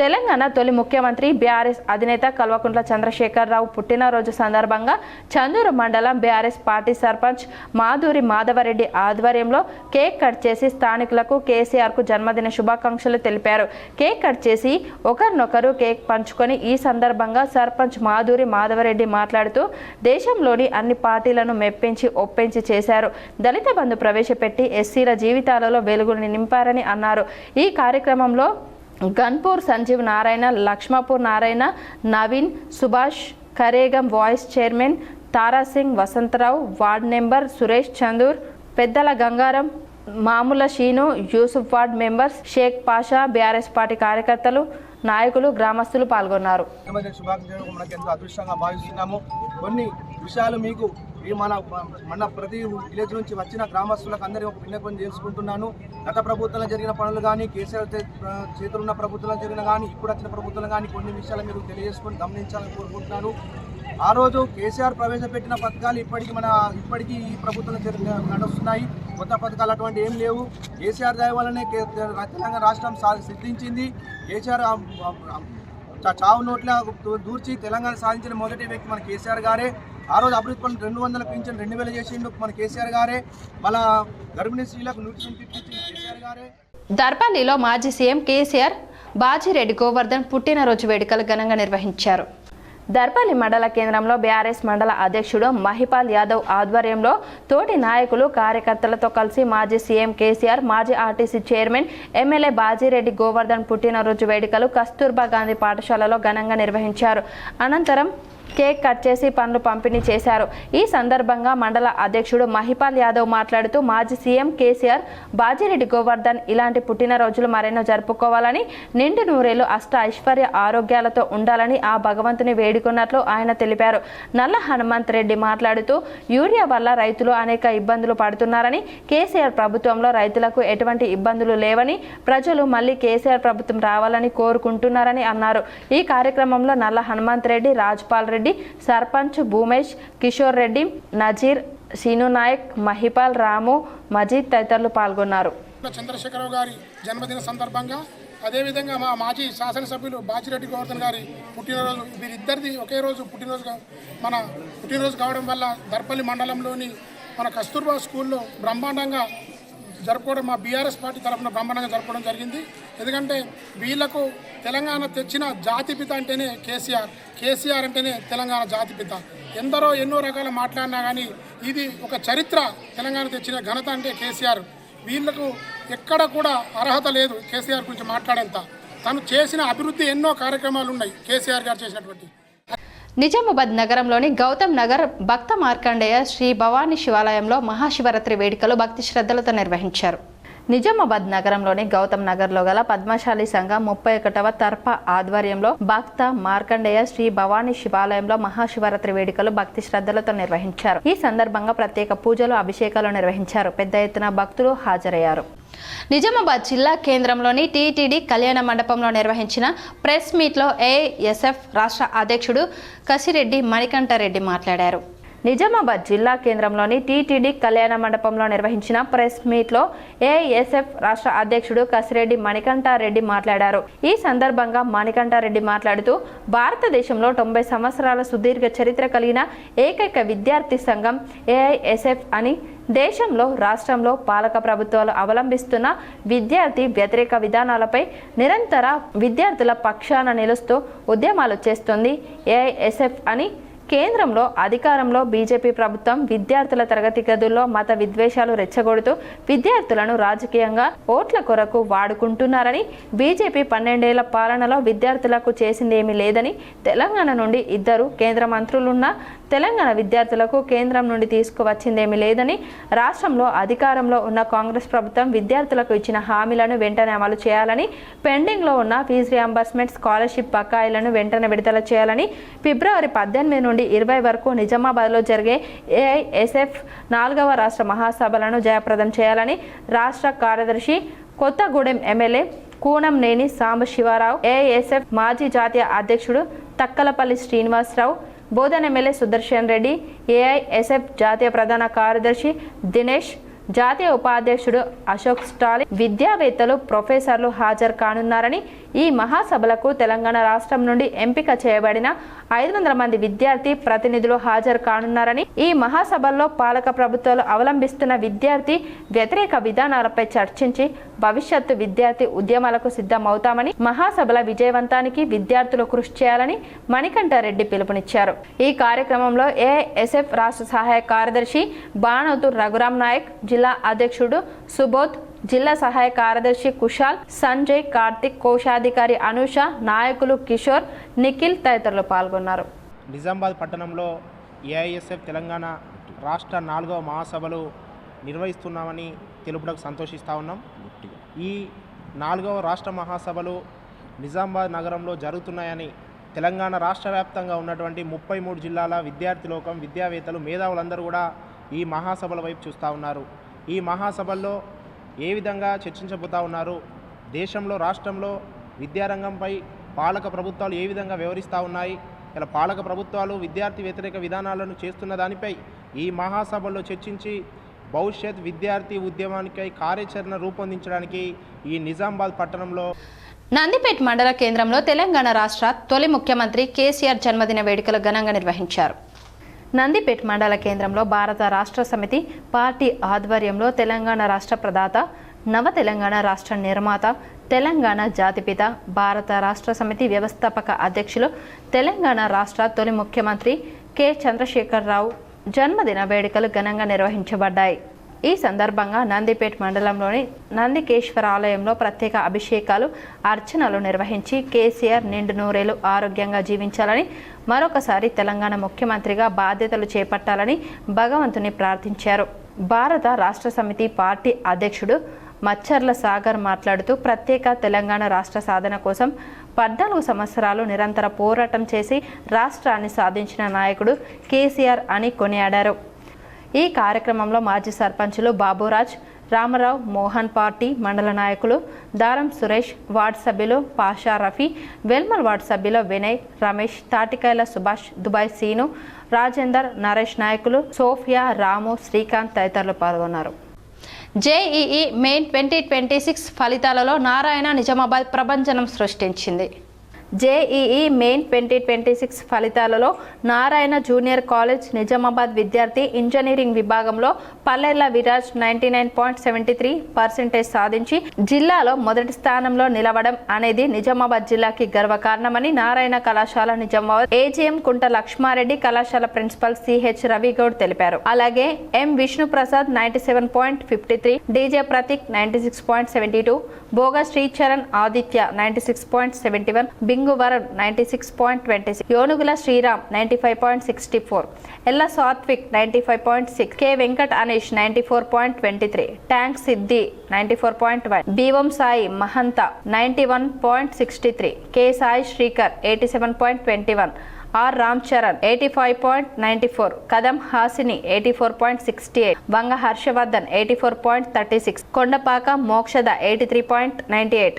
తెలంగాణ తొలి ముఖ్యమంత్రి, బీఆర్ఎస్ అధినేత కల్వకుంట్ల చంద్రశేఖరరావు పుట్టినరోజు సందర్భంగా చందూరు మండలం బీఆర్ఎస్ పార్టీ సర్పంచ్ మాధూరి మాధవరెడ్డి ఆధ్వర్యంలో కేక్ కట్ చేసి స్థానికులకు కేసీఆర్కు జన్మదిన శుభాకాంక్షలు తెలిపారు. కేక్ కట్ చేసి ఒకరినొకరు కేక్ పంచుకొని ఈ సందర్భంగా సర్పంచ్ మాధూరి మాధవరెడ్డి మాట్లాడుతూ దేశంలోని అన్ని పార్టీలను మెప్పించి ఒప్పించి చేశారు. దళిత బంధు ప్రవేశపెట్టి ఎస్సీల జీవితాలలో వెలుగుని నింపారని అన్నారు. ఈ కార్యక్రమంలో Ganpur Sanjeev Narayana, Laxmapur Narayana, Naveen, Subhash, Karegam vice chairman Tarasingh, Vasantharao, ward number Suresh Chandur, Peddala Gangaram, Mamula Sheenu, Yusuf, ward members Sheikh Pasha, BRS party కార్యకర్తలు, నాయకులు, గ్రామస్తులు పాల్గొన్నారు. మనకి ఎంతో అదృష్టంగా భావిస్తున్నాము. కొన్ని విషయాలు మీకు మన ప్రతి విలేజ్ నుంచి వచ్చిన గ్రామస్తులకు అందరికీ ఒక విన్నపం చేసుకుంటున్నాను. గత ప్రభుత్వంలో జరిగిన పనులు కానీ, కేసీఆర్ చేతులు ఉన్న ప్రభుత్వంలో జరిగిన కానీ, ఇప్పుడు వచ్చిన ప్రభుత్వంలో కానీ కొన్ని విషయాలు మీరు తెలియజేసుకొని గమనించాలని కోరుకుంటున్నాను. ఆ రోజు కేసీఆర్ ప్రవేశపెట్టిన పథకాలు ఇప్పటికీ ఈ ప్రభుత్వంలో నడుస్తున్నాయి. కొత్త పథకాలు అటువంటి ఏం లేవు. కేసీఆర్ దయ వల్లనే తెలంగాణ రాష్ట్రం సిద్ధించింది. కేసీఆర్ చావు నోట్ల దూర్చి తెలంగాణ సాధించిన మొదటి వ్యక్తి మన కేసీఆర్ గారే. ఆ రోజు అభివృద్ధి పనులు 200 పింఛన్ 2000 చేసిండు మన కేసీఆర్ గారే. మళ్ళా గర్భిణీ స్త్రీలకు నోటిఫికేషన్ ఇప్పించింది కేసీఆర్ గారే. దర్పల్లిలో మాజీ సీఎం కేసీఆర్, బాజిరెడ్డి గోవర్ధన్ పుట్టినరోజు వేడుకలు ఘనంగా నిర్వహించారు. దర్పల్లి మండల కేంద్రంలో బీఆర్ఎస్ మండల అధ్యక్షుడు మహిపాల్ యాదవ్ ఆధ్వర్యంలో తోటి నాయకులు కార్యకర్తలతో కలిసి మాజీ సీఎం కేసీఆర్, మాజీ RTC chairman MLA Bajireddy Govardhan పుట్టినరోజు వేడుకలు కస్తూర్బా గాంధీ పాఠశాలలో ఘనంగా నిర్వహించారు. అనంతరం కేక్ కట్ చేసి పండ్లు పంపిణీ చేశారు. ఈ సందర్భంగా మండల అధ్యక్షుడు మహిపాల్ యాదవ్ మాట్లాడుతూ మాజీ సీఎం కేసీఆర్, బాజిరెడ్డి గోవర్ధన్ ఇలాంటి పుట్టినరోజులు మరెన్నో జరుపుకోవాలని, నిండు నూరేళ్లు అష్ట ఐశ్వర్య ఆరోగ్యాలతో ఉండాలని ఆ భగవంతుని వేడుకున్నట్లు ఆయన తెలిపారు. నల్ల హనుమంత్ రెడ్డి మాట్లాడుతూ యూరియా వల్ల రైతులు అనేక ఇబ్బందులు పడుతున్నారని, కేసీఆర్ ప్రభుత్వంలో రైతులకు ఎటువంటి ఇబ్బందులు లేవని, ప్రజలు మళ్లీ కేసీఆర్ ప్రభుత్వం రావాలని కోరుకుంటున్నారని అన్నారు. ఈ కార్యక్రమంలో నల్ల హనుమంత్ రెడ్డి, రాజ్పాల్ రెడ్డి, సర్పంచ్ భూమేష్, కిషోర్ రెడ్డి, నజీర్, సీను నాయక్, మహిపాల్, రాము, మజీద్ తదితరులు పాల్గొన్నారు. చంద్రశేఖరరావు గారి జన్మదిన సందర్భంగా, అదేవిధంగా మా మాజీ శాసనసభ్యులు బాజిరెడ్డి గోవర్ధన్ గారి పుట్టినరోజు, వీరిద్దరిది ఒకే రోజు పుట్టినరోజు కావడం వల్ల దర్పల్లి మండలంలోని మన కస్తూర్బా స్కూల్లో బ్రహ్మాండంగా జరుపుకోవడం, మా బీఆర్ఎస్ పార్టీ తరఫున బ్రహ్మాండంగా జరుపుకోవడం జరిగింది. ఎందుకంటే వీళ్లకు తెలంగాణ తెచ్చిన జాతిపిత అంటేనే కేసీఆర్ అంటేనే తెలంగాణ జాతిపిత. ఎన్నో రకాల మాట్లాడినా కానీ ఇది ఒక చరిత్ర. తెలంగాణ తెచ్చిన ఘనత అంటే కేసీఆర్. వీళ్లకు ఎక్కడ కూడా అర్హత లేదు కేసీఆర్ గురించి మాట్లాడేంత. తను చేసిన అభివృద్ధి ఎన్నో కార్యక్రమాలు ఉన్నాయి కేసీఆర్ గారు చేసినటువంటి. నిజామాబాద్ నగరంలోని గౌతమ్ నగర్ భక్త మార్కండేయ శ్రీ భవానీ శివాలయంలో మహాశివరాత్రి వేడుకలు భక్తి శ్రద్ధలతో నిర్వహించారు. నిజామాబాద్ నగరంలోని గౌతమ్ నగర్లో గల పద్మశాలి సంఘం 31వ తర్ప ఆధ్వర్యంలో భక్త మార్కండేయ శ్రీ భవానీ శివాలయంలో మహాశివరాత్రి వేడుకలు భక్తి శ్రద్ధలతో నిర్వహించారు. ఈ సందర్భంగా ప్రత్యేక పూజలు, అభిషేకాలు నిర్వహించారు. పెద్ద ఎత్తున భక్తులు హాజరయ్యారు. నిజామాబాద్ జిల్లా కేంద్రంలోని టీటీడీ కళ్యాణ మండపంలో నిర్వహించిన ప్రెస్ మీట్లో ఏఐఎస్ఎఫ్ రాష్ట్ర అధ్యక్షుడు కసిరెడ్డి మణికంఠరెడ్డి మాట్లాడారు. నిజామాబాద్ జిల్లా కేంద్రంలోని టీటీడీ కళ్యాణ మండపంలో నిర్వహించిన ప్రెస్ మీట్లో ఏఐఎస్ఎఫ్ రాష్ట్ర అధ్యక్షుడు కసిరెడ్డి మణికంఠారెడ్డి మాట్లాడారు. ఈ సందర్భంగా మణికంఠారెడ్డి మాట్లాడుతూ భారతదేశంలో 90 సంవత్సరాల సుదీర్ఘ చరిత్ర కలిగిన ఏకైక విద్యార్థి సంఘం ఏఐఎస్ఎఫ్ అని, దేశంలో రాష్ట్రంలో పాలక ప్రభుత్వాలు అవలంబిస్తున్న విద్యార్థి వ్యతిరేక విధానాలపై నిరంతర విద్యార్థుల పక్షాన నిలుస్తూ ఉద్యమాలు చేస్తుంది ఏఐఎస్ఎఫ్ అని, కేంద్రంలో అధికారంలో బీజేపీ ప్రభుత్వం విద్యార్థుల తరగతి గదుల్లో మత విద్వేషాలు రెచ్చగొడుతూ విద్యార్థులను రాజకీయంగా ఓట్ల కొరకు వాడుకుంటున్నారని, బీజేపీ 12 ఏళ్ల పాలనలో విద్యార్థులకు చేసిందేమీ లేదని, తెలంగాణ నుండి 2 కేంద్ర మంత్రులున్నా తెలంగాణ విద్యార్థులకు కేంద్రం నుండి తీసుకువచ్చిందేమీ లేదని, రాష్ట్రంలో అధికారంలో ఉన్న కాంగ్రెస్ ప్రభుత్వం విద్యార్థులకు ఇచ్చిన హామీలను వెంటనే అమలు చేయాలని, పెండింగ్లో ఉన్న ఫీజు రియంబర్స్మెంట్, స్కాలర్షిప్ బకాయిలను వెంటనే విడుదల చేయాలని, ఫిబ్రవరి 18 నుండి 20 వరకు నిజామాబాద్లో జరిగే ఏఐఎస్ఎఫ్ 4వ రాష్ట్ర మహాసభలను జయప్రదం చేయాలని రాష్ట్ర కార్యదర్శి కొత్తగూడెం ఎమ్మెల్యే కూనంనేని సాంబశివరావు, ఏఐఎస్ఎఫ్ మాజీ జాతీయ అధ్యక్షుడు తక్కలపల్లి శ్రీనివాసరావు, బోధన్ ఎమ్మెల్యే సుదర్శన్ రెడ్డి, ఏఐఎస్ఎఫ్ జాతీయ ప్రధాన కార్యదర్శి దినేష్, జాతీయ ఉపాధ్యక్షుడు అశోక్ స్టాలిన్, విద్యావేత్తలు, ప్రొఫెసర్లు హాజరు కానున్నారని, ఈ మహాసభలకు తెలంగాణ రాష్ట్రం నుండి ఎంపిక చేయబడిన 500 మంది విద్యార్థి ప్రతినిధులు హాజరు కానున్నారని, ఈ మహాసభల్లో పాలక ప్రభుత్వాలు అవలంబిస్తున్న విద్యార్థి వ్యతిరేక విధానాలపై చర్చించి భవిష్యత్తు విద్యార్థి ఉద్యమాలకు సిద్ధమవుతామని, మహాసభల విజయవంతానికి విద్యార్థులు కృషి చేయాలని మణికంఠారెడ్డి పిలుపునిచ్చారు. ఈ కార్యక్రమంలో ఏఐఎస్ఎఫ్ రాష్ట్ర సహాయ కార్యదర్శి బాణోతు రఘురామ్ నాయక్, జిల్లా అధ్యక్షుడు సుబోధ్, జిల్లా సహాయ కార్యదర్శి కుశాల్, సంజయ్, కార్తిక్, కోశాధికారి అనూష, నాయకులు కిషోర్, నిఖిల్ తదితరులు పాల్గొన్నారు. నిజామాబాద్ పట్టణంలో ఏఐఎస్ఎఫ్ తెలంగాణ రాష్ట్ర 4వ మహాసభలు నిర్వహిస్తున్నామని తెలుపుటకు సంతోషిస్తూ ఉన్నాం. ఈ 4వ రాష్ట్ర మహాసభలు నిజామాబాద్ నగరంలో జరుగుతున్నాయని తెలంగాణ రాష్ట్ర వ్యాప్తంగా ఉన్నటువంటి 33 జిల్లాల విద్యార్థి లోకం, విద్యావేత్తలు, మేధావులందరూ కూడా ఈ మహాసభల వైపు చూస్తూ ఉన్నారు. ఈ మహాసభల్లో ఏ విధంగా చర్చించబోతూ ఉన్నారు, దేశంలో రాష్ట్రంలో విద్యారంగంపై పాలక ప్రభుత్వాలు ఏ విధంగా వ్యవహరిస్తూ ఉన్నాయి, ఇలా పాలక ప్రభుత్వాలు విద్యార్థి వ్యతిరేక విధానాలను చేస్తున్న దానిపై ఈ మహాసభల్లో చర్చించి భవిష్యత్ విద్యార్థి ఉద్యమానికై కార్యాచరణ రూపొందించడానికి ఈ నిజామాబాద్ పట్టణంలో నందిపేట్ మండల కేంద్రంలో తెలంగాణ రాష్ట్ర తొలి ముఖ్యమంత్రి కేసీఆర్ జన్మదిన వేడుకలు ఘనంగా నిర్వహించారు. నందిపేట్ మండల కేంద్రంలో భారత రాష్ట్ర సమితి పార్టీ ఆధ్వర్యంలో తెలంగాణ రాష్ట్ర ప్రదాత నవ తెలంగాణ రాష్ట్ర నిర్మాత, తెలంగాణ జాతిపిత, భారత రాష్ట్ర సమితి వ్యవస్థాపక అధ్యక్షులు, తెలంగాణ రాష్ట్ర తొలి ముఖ్యమంత్రి కె. చంద్రశేఖరరావు జన్మదిన వేడుకలు ఘనంగా నిర్వహించబడ్డాయి. ఈ సందర్భంగా నందిపేట్ మండలంలోని నందికేశ్వర ఆలయంలో ప్రత్యేక అభిషేకాలు, అర్చనలు నిర్వహించి కేసీఆర్ నిండు నూరేళ్లు ఆరోగ్యంగా జీవించాలని, మరొకసారి తెలంగాణ ముఖ్యమంత్రిగా బాధ్యతలు చేపట్టాలని భగవంతుని ప్రార్థించారు. భారత రాష్ట్ర సమితి పార్టీ అధ్యక్షుడు మచ్చర్ల సాగర్ మాట్లాడుతూ ప్రత్యేక తెలంగాణ రాష్ట్ర సాధన కోసం 14 సంవత్సరాలు నిరంతర పోరాటం చేసి రాష్ట్రాన్ని సాధించిన నాయకుడు కేసీఆర్ అని కొనియాడారు. ఈ కార్యక్రమంలో మాజీ సర్పంచులు బాబురాజ్, రామారావు, మోహన్ పార్టీ మండల నాయకులు దారం సురేష్, వార్డు సభ్యులు పాషా రఫీ, వెల్మల్ వార్డు సభ్యులు వినయ్, రమేష్, తాటికాయల సుభాష్, దుబాయ్ సీను, రాజేందర్, నరేష్ నాయకులు సోఫియా, రాము, శ్రీకాంత్ తదితరులు పాల్గొన్నారు. జేఈఈ మెయిన్ 2026 ఫలితాలలో నారాయణ నిజామాబాద్ ప్రభంజనం సృష్టించింది. జేఈఈ మెయిన్ 2026 ఫలితాలలో నారాయణ జూనియర్ కాలేజ్ నిజామాబాద్ విద్యార్థి ఇంజనీరింగ్ విభాగంలో పల్లెర్ల విరాజ్ 99.73% సాధించి జిల్లాలో మొదటి స్థానంలో నిలవడం అనేది నిజామాబాద్ జిల్లాకి గర్వకారణమని నారాయణ కళాశాల నిజామాబాద్ ఏజీఎం కుంట లక్ష్మారెడ్డి కళాశాల ప్రిన్సిపల్ సిహెచ్ రవిగౌడ్ తెలిపారు. అలాగే ఎం విష్ణుప్రసాద్ 97.53, డీజే ప్రతీక్ 96.72, భోగ శ్రీచరణ్ ఆదిత్య 96.71, బింగువరం 96.26, యోనుగుల శ్రీరామ్ 95.64, ఎల్ల Satvik 95.6, K Venkat Anish 94.23, tank Siddhi 94.1, బీవం Sai Mahanta 91.63, K Sai Srikar 87.21, are Ram Charan 85.94, కదం హాసిని 84.68, వంగ హర్షవర్ధన్ 84.36, కొండపాక మోక్షద 83.98,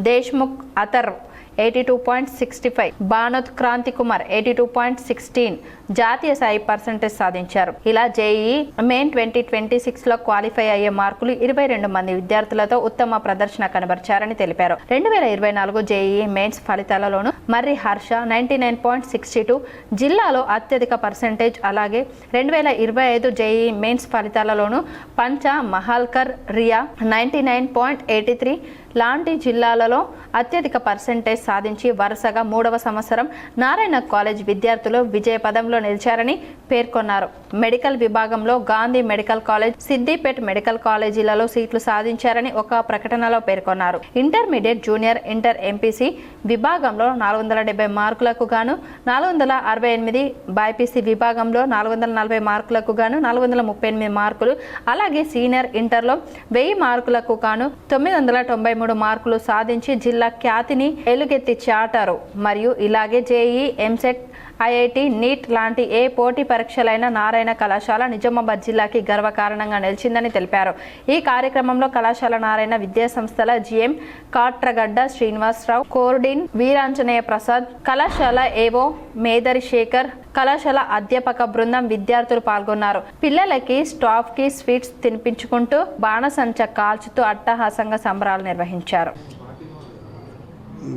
దేశ్ముఖ్ అతర్ 82.65, బానోత్ క్రాంతి కుమార్ 82.16 జాతీయ స్థాయి పర్సెంటేజ్ సాధించారు. ఇలా జేఈఈ మెయిన్ 2026లో క్వాలిఫై అయ్యే మార్కులు 22 మంది విద్యార్థులతో ఉత్తమ ప్రదర్శన కనబరిచారని తెలిపారు. 2024 జేఈఈ మెయిన్స్ ఫలితాలలోనూ మర్రి హర్ష 99.62 జిల్లాలో అత్యధిక పర్సెంటేజ్, అలాగే 2025 జేఈఈ మెయిన్స్ ఫలితాలలోనూ పంచ మహాల్కర్ రియా 99.83 లాంటి జిల్లాలలో అత్యధిక పర్సెంటేజ్ సాధించి వరుసగా 3వ సంవత్సరం నారాయణ కాలేజ్ విద్యార్థులు విజయ పదంలో నిలిచారని పేర్కొన్నారు. మెడికల్ విభాగంలో Gandhi medical college, Siddipet medical కాలేజీలలో సీట్లు సాధించారని ఒక ప్రకటనలో పేర్కొన్నారు. ఇంటర్మీడియట్, జూనియర్ ఇంటర్ ఎంపీసీ విభాగంలో 470 మార్కులకు గాను 468, బైపీసీ విభాగంలో 440 మార్కులకు గాను 438 మార్కులు, అలాగే సీనియర్ ఇంటర్లో 1000 మార్కులకు గాను 993 మార్కులు సాధించి జిల్లా ఖ్యాతిని ఎలుగెత్తి చాటారు. మరియు ఇలాగే జేఈఈ, ఎంసెట్, ఐఐటి, నీట్ లాంటి ఏ పోటీ పరీక్షలైన నారాయణ కళాశాల నిజామాబాద్ జిల్లాకి గర్వకారణంగా నిలిచిందని తెలిపారు. ఈ కార్యక్రమంలో కళాశాల నారాయణ విద్యా సంస్థల జిఎం కాట్రగడ్డ శ్రీనివాసరావు, కోర్డిన్ వీరాంజనేయ ప్రసాద్, కళాశాల ఏవో మేదరి శేఖర్, కళాశాల అధ్యాపక బృందం, విద్యార్థులు పాల్గొన్నారు. పిల్లలకి స్టాఫ్ కి స్వీట్స్ తినిపించుకుంటూ బాణసంచ కాల్చుతూ అట్టహాసంగా సంబరాలు నిర్వహించారు.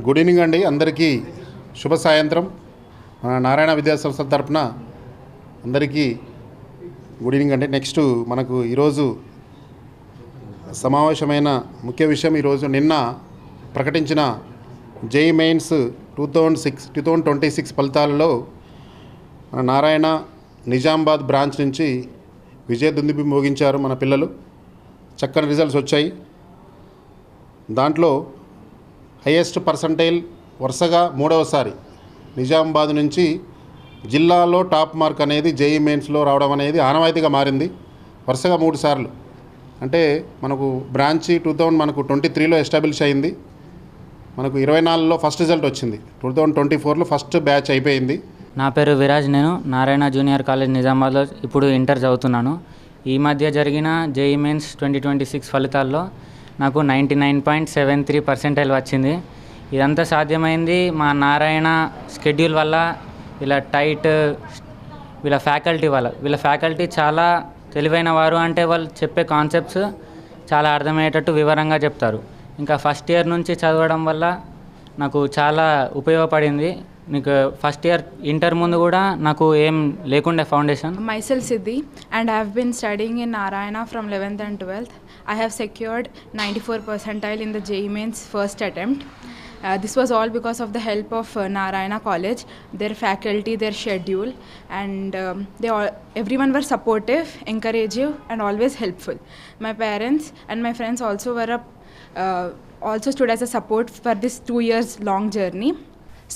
గుడ్ ఈవినింగ్ అండి, అందరికీ శుభ సాయంత్రం. మన నారాయణ విద్యా సంస్థ తరపున అందరికీ గుడ్ ఈవినింగ్ అండి. నెక్స్ట్ మనకు ఈరోజు సమావేశమైన ముఖ్య విషయం, ఈరోజు నిన్న ప్రకటించిన జేఈఈ మెయిన్స్ 2026 ఫలితాలలో నారాయణ నిజామాబాద్ బ్రాంచ్ నుంచి విజయ దుందుబి మోగించారు మన పిల్లలు. చక్కని రిజల్ట్స్ వచ్చాయి. దాంట్లో హైయెస్ట్ పర్సంటైల్ వరుసగా 3వసారి నిజామాబాద్ నుంచి జిల్లాలో టాప్ మార్క్ అనేది జేఈఈ మెయిన్స్లో రావడం అనేది ఆనవాయితీగా మారింది. వరుసగా 3 సార్లు. అంటే మనకు బ్రాంచి 2023లో ఎస్టాబ్లిష్ అయింది. మనకు 24లో ఫస్ట్ రిజల్ట్ వచ్చింది. 2024లో ఫస్ట్ బ్యాచ్ అయిపోయింది. నా పేరు విరాజ్. నేను నారాయణ జూనియర్ కాలేజ్ నిజామాబాద్లో ఇప్పుడు ఇంటర్ చదువుతున్నాను. ఈ మధ్య జరిగిన జేఈఈ మెయిన్స్ 2026 ఫలితాల్లో నాకు 99.73% వచ్చింది. ఇదంతా సాధ్యమైంది మా నారాయణ షెడ్యూల్ వల్ల, ఇలా టైట్ వీళ్ళ ఫ్యాకల్టీ చాలా తెలివైన వారు. అంటే వాళ్ళు చెప్పే కాన్సెప్ట్స్ చాలా అర్థమయ్యేటట్టు వివరంగా చెప్తారు. ఇంకా ఫస్ట్ ఇయర్ నుంచి చదవడం వల్ల నాకు చాలా ఉపయోగపడింది. నీకు ఫస్ట్ ఇయర్ ఇంటర్ ముందు కూడా నాకు ఏం లేకుండే foundation. Myself Siddhi and I have been studying in Narayana from 11th and 12th. I have secured 94 percentile in the JEE Mains first attempt. This was all because of the help of Narayana College, their faculty, their schedule, and everyone were supportive, encouraging, and always helpful. My parents and my friends also stood as a support for this 2 years long journey.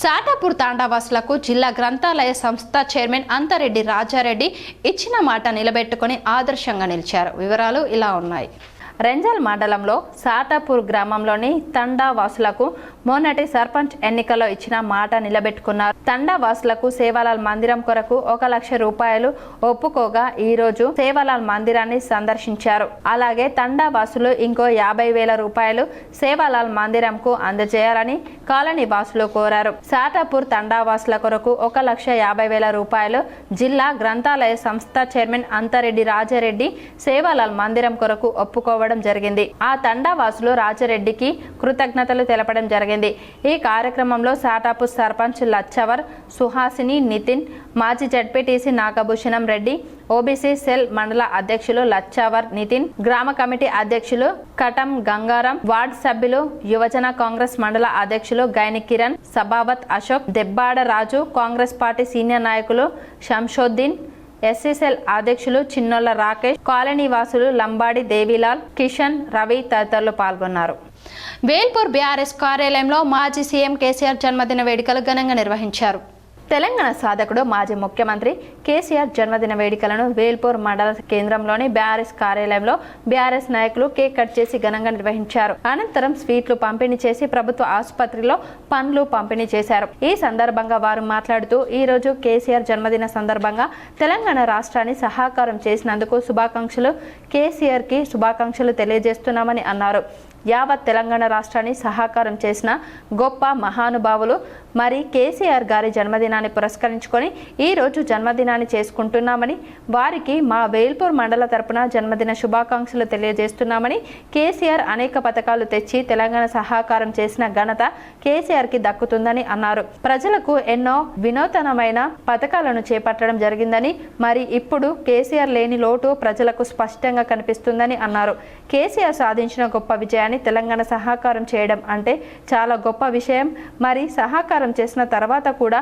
Satapur తాండావాసులకు జిల్లా గ్రంథాలయ సంస్థ chairman అంతారెడ్డి Rajareddy ఇచ్చిన మాట నిలబెట్టుకొని ఆదర్శంగా నిలిచారు. వివరాలు ఇలా ఉన్నాయి. రెంజల్ మండలంలో సాటాపూర్ గ్రామంలోని తండావాసులకు మొన్నటి సర్పంచ్ ఎన్నికల్లో ఇచ్చిన మాట నిలబెట్టుకున్నారు. తండావాసులకు సేవాలాల్ మందిరం కొరకు 1 లక్ష రూపాయలు ఒప్పుకోగా ఈ రోజు సేవాలాల్ మందిరాన్ని సందర్శించారు. అలాగే తండావాసులు ఇంకో 50,000 రూపాయలు సేవాలాల్ మందిరంకు అందజేయాలని కాలనీ వాసులు కోరారు. సాటాపూర్ తండావాసుల కొరకు 1,50,000 రూపాయలు జిల్లా గ్రంథాలయ సంస్థ చైర్మన్ అంతారెడ్డి రాజారెడ్డి సేవాలాల్ మందిరం కొరకు ఒప్పుకోవడం జరిగింది. ఆ తండావాసులు రాజారెడ్డికి కృతజ్ఞతలు తెలపడం జరిగింది. ఈ కార్యక్రమంలో సాటాపూర్ సర్పంచ్ లచ్చవర్, సుహాసిని, నితిన్, మాజీ ZPTC Nagabhushanam Reddy, OBC cell మండల అధ్యక్షులు లచ్చవర్ నితిన్, గ్రామ కమిటీ అధ్యక్షులు కటం గంగారం, వార్డు సభ్యులు, యువజన కాంగ్రెస్ మండల అధ్యక్షులు గైని కిరణ్, సబావత్ అశోక్, దెబ్బాడ రాజు, కాంగ్రెస్ పార్టీ సీనియర్ నాయకులు శంషోద్దీన్, ఎస్సీసెల్ అధ్యక్షులు చిన్నోళ్ల రాకేష్, కాలనీ వాసులు లంబాడి దేవిలాల్, కిషన్, రవి తదితరులు పాల్గొన్నారు. వేల్పూర్ బీఆర్ఎస్ కార్యాలయంలో మాజీ సీఎం కేసీఆర్ జన్మదిన వేడుకలు ఘనంగా నిర్వహించారు. తెలంగాణ సాధకుడు మాజీ ముఖ్యమంత్రి కేసీఆర్ జన్మదిన వేడుకలను వేల్పూర్ మండల కేంద్రంలోని బీఆర్ఎస్ కార్యాలయంలో బీఆర్ఎస్ నాయకులు కేక్ కట్ చేసి ఘనంగా నిర్వహించారు. అనంతరం స్వీట్లు పంపిణీ చేసి ప్రభుత్వ ఆసుపత్రిలో పండ్లు పంపిణీ చేశారు. ఈ సందర్భంగా వారు మాట్లాడుతూ ఈ రోజు కేసీఆర్ జన్మదిన సందర్భంగా తెలంగాణ రాష్ట్రాన్ని సహకారం చేసినందుకు శుభాకాంక్షలు, కేసీఆర్ కి శుభాకాంక్షలు తెలియజేస్తున్నామని అన్నారు. యావత్ తెలంగాణ రాష్ట్రాన్ని సహకారం చేసిన గొప్ప మహానుభావులు మరి కేసీఆర్ గారి జన్మదినాన్ని పురస్కరించుకొని ఈ రోజు జన్మదినాన్ని చేసుకుంటున్నామని, వారికి మా వేల్పూర్ మండల తరపున జన్మదిన శుభాకాంక్షలు తెలియజేస్తున్నామని, కేసీఆర్ అనేక పథకాలు తెచ్చి తెలంగాణ సహకారం చేసిన ఘనత కేసీఆర్ కి దక్కుతుందని అన్నారు. ప్రజలకు ఎన్నో వినూతనమైన పథకాలను చేపట్టడం జరిగిందని, మరి ఇప్పుడు కేసీఆర్ లేని లోటు ప్రజలకు స్పష్టంగా కనిపిస్తుందని అన్నారు. కేసీఆర్ సాధించిన గొప్ప విజయాన్ని తెలంగాణ సహకారం చేయడం అంటే చాలా గొప్ప విషయం. మరి సహకారం చేసిన తర్వాత కూడా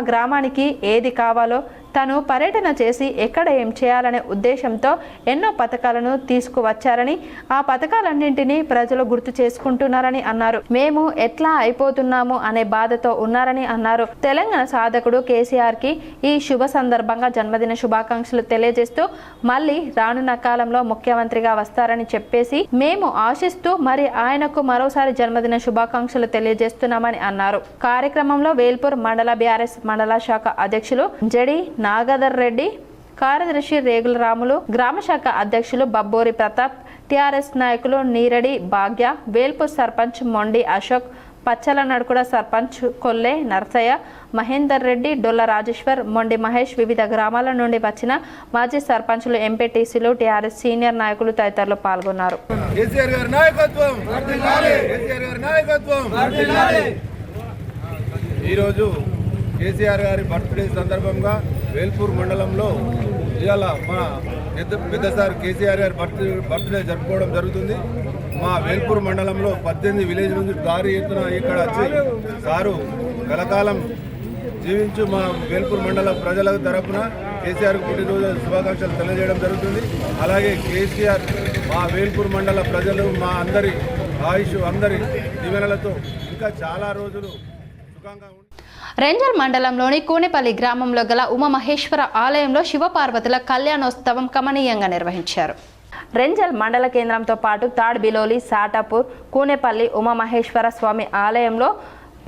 గ్రామానికి ఏది కావాలో తను పర్యటన చేసి ఎక్కడ ఏం చేయాలనే ఉద్దేశంతో ఎన్నో పథకాలను తీసుకువచ్చారని, ఆ పథకాలన్నింటినీ ప్రజలు గుర్తు చేసుకుంటున్నారని అన్నారు. మేము ఎట్లా అయిపోతున్నాము అనే బాధతో ఉన్నారని అన్నారు. తెలంగాణ సాధకుడు కేసీఆర్ కి ఈ శుభ సందర్భంగా జన్మదిన శుభాకాంక్షలు తెలియజేస్తూ మళ్ళీ రానున్న కాలంలో ముఖ్యమంత్రిగా వస్తారని చెప్పేసి మేము ఆశిస్తూ మరి ఆయనకు మరోసారి జన్మదిన శుభాకాంక్షలు తెలియజేస్తున్నామని అన్నారు. కార్యక్రమంలో వేల్పూర్ మండల బీఆర్ఎస్ మండల శాఖ అధ్యక్షులు జడి నాగదర్ రెడ్డి, కార్యదర్శి రేగుల రాములు, గ్రామ శాఖ అధ్యక్షులు బబ్బోరి ప్రతాప్, టీఆర్ఎస్ నాయకులు నీరడి భాగ్య, వేల్పూర్ సర్పంచ్ మొండి అశోక్, పచ్చల నడుకుడ సర్పంచ్ కొల్లె నర్సయ్య, మహేందర్ రెడ్డి, డొల్ల రాజేశ్వర్, మొండి మహేష్, వివిధ గ్రామాల నుండి వచ్చిన మాజీ సర్పంచులు, ఎంపీటీసీలు, టీఆర్ఎస్ సీనియర్ నాయకులు తదితరులు పాల్గొన్నారు. ఈరోజు కేసీఆర్ గారి బర్త్డే సందర్భంగా వేల్పూర్ మండలంలో ఇవాళ మా పెద్ద సార్ కేసీఆర్ గారి బర్త్డే జరుపుకోవడం జరుగుతుంది. మా వేల్పూర్ మండలంలో 18 విలేజ్ నుంచి భారీ ఎత్తున ఇక్కడ వచ్చి సారు కలకాలం జీవించు మా వేల్పూర్ మండల ప్రజల తరపున కేసీఆర్ పుట్టినరోజు శుభాకాంక్షలు తెలియజేయడం జరుగుతుంది. అలాగే కేసీఆర్ మా వేల్పూర్ మండల ప్రజలు మా అందరి ఆయుష్ అందరి దీవెనలతో ఇంకా చాలా రోజులు సుఖంగా ఉంటారు. రెంజల్ మండలంలోని కూనేపల్లి గ్రామంలో గల ఉమామహేశ్వర ఆలయంలో శివపార్వతుల కళ్యాణోత్సవం కమనీయంగా నిర్వహించారు. రెంజల్ మండల కేంద్రంతో పాటు తాడ్బిలోలి, సాటాపూర్, కూనేపల్లి ఉమామహేశ్వర స్వామి ఆలయంలో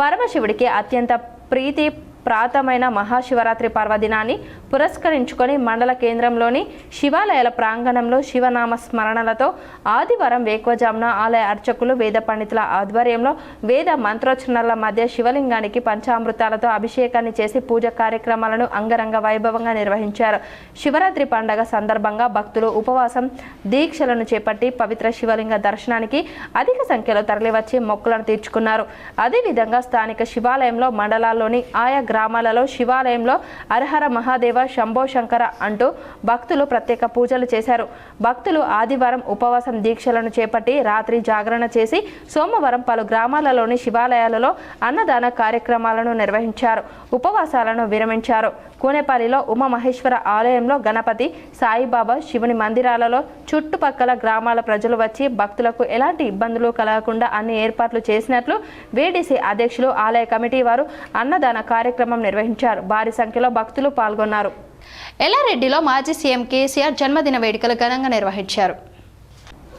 పరమశివుడికి అత్యంత ప్రీతి ప్రాతమైన మహాశివరాత్రి పర్వదినాన్ని పురస్కరించుకొని మండల కేంద్రంలోని శివాలయాల ప్రాంగణంలో శివనామ స్మరణలతో ఆదివారం వేకువజామున ఆలయ అర్చకులు, వేద పండితుల ఆధ్వర్యంలో వేద మంత్రోచ్చరణల మధ్య శివలింగానికి పంచామృతాలతో అభిషేకాన్ని చేసి పూజ కార్యక్రమాలను అంగరంగ వైభవంగా నిర్వహించారు. శివరాత్రి పండగ సందర్భంగా భక్తులు ఉపవాసం, దీక్షలను చేపట్టి పవిత్ర శివలింగ దర్శనానికి అధిక సంఖ్యలో తరలివచ్చి మొక్కులను తీర్చుకున్నారు. అదేవిధంగా స్థానిక శివాలయంలో మండలాల్లోని ఆయా గ్రామాలలో శివాలయంలో హరహర మహాదేవ శంభో శంకర అంటూ భక్తులు ప్రత్యేక పూజలు చేశారు. భక్తులు ఆదివారం ఉపవాసం దీక్షలను చేపట్టి రాత్రి జాగరణ చేసి సోమవారం పలు గ్రామాలలోని శివాలయాలలో అన్నదాన కార్యక్రమాలను నిర్వహించారు. ఉపవాసాలను విరమించారు. కూనేపల్లిలో ఉమామహేశ్వర ఆలయంలో గణపతి, సాయిబాబా, శివుని మందిరాలలో చుట్టుపక్కల గ్రామాల ప్రజలు వచ్చి భక్తులకు ఎలాంటి ఇబ్బందులు కలగకుండా అన్ని ఏర్పాట్లు చేసినట్లు వీడీసీ అధ్యక్షులు, ఆలయ కమిటీ వారు అన్నదాన కార్యక్రమం నిర్వహించారు. భారీ సంఖ్యలో భక్తులు పాల్గొన్నారు. ఎల్లారెడ్డిలో మాజీ సీఎం కేసీఆర్ జన్మదిన వేడుకలు ఘనంగా నిర్వహించారు.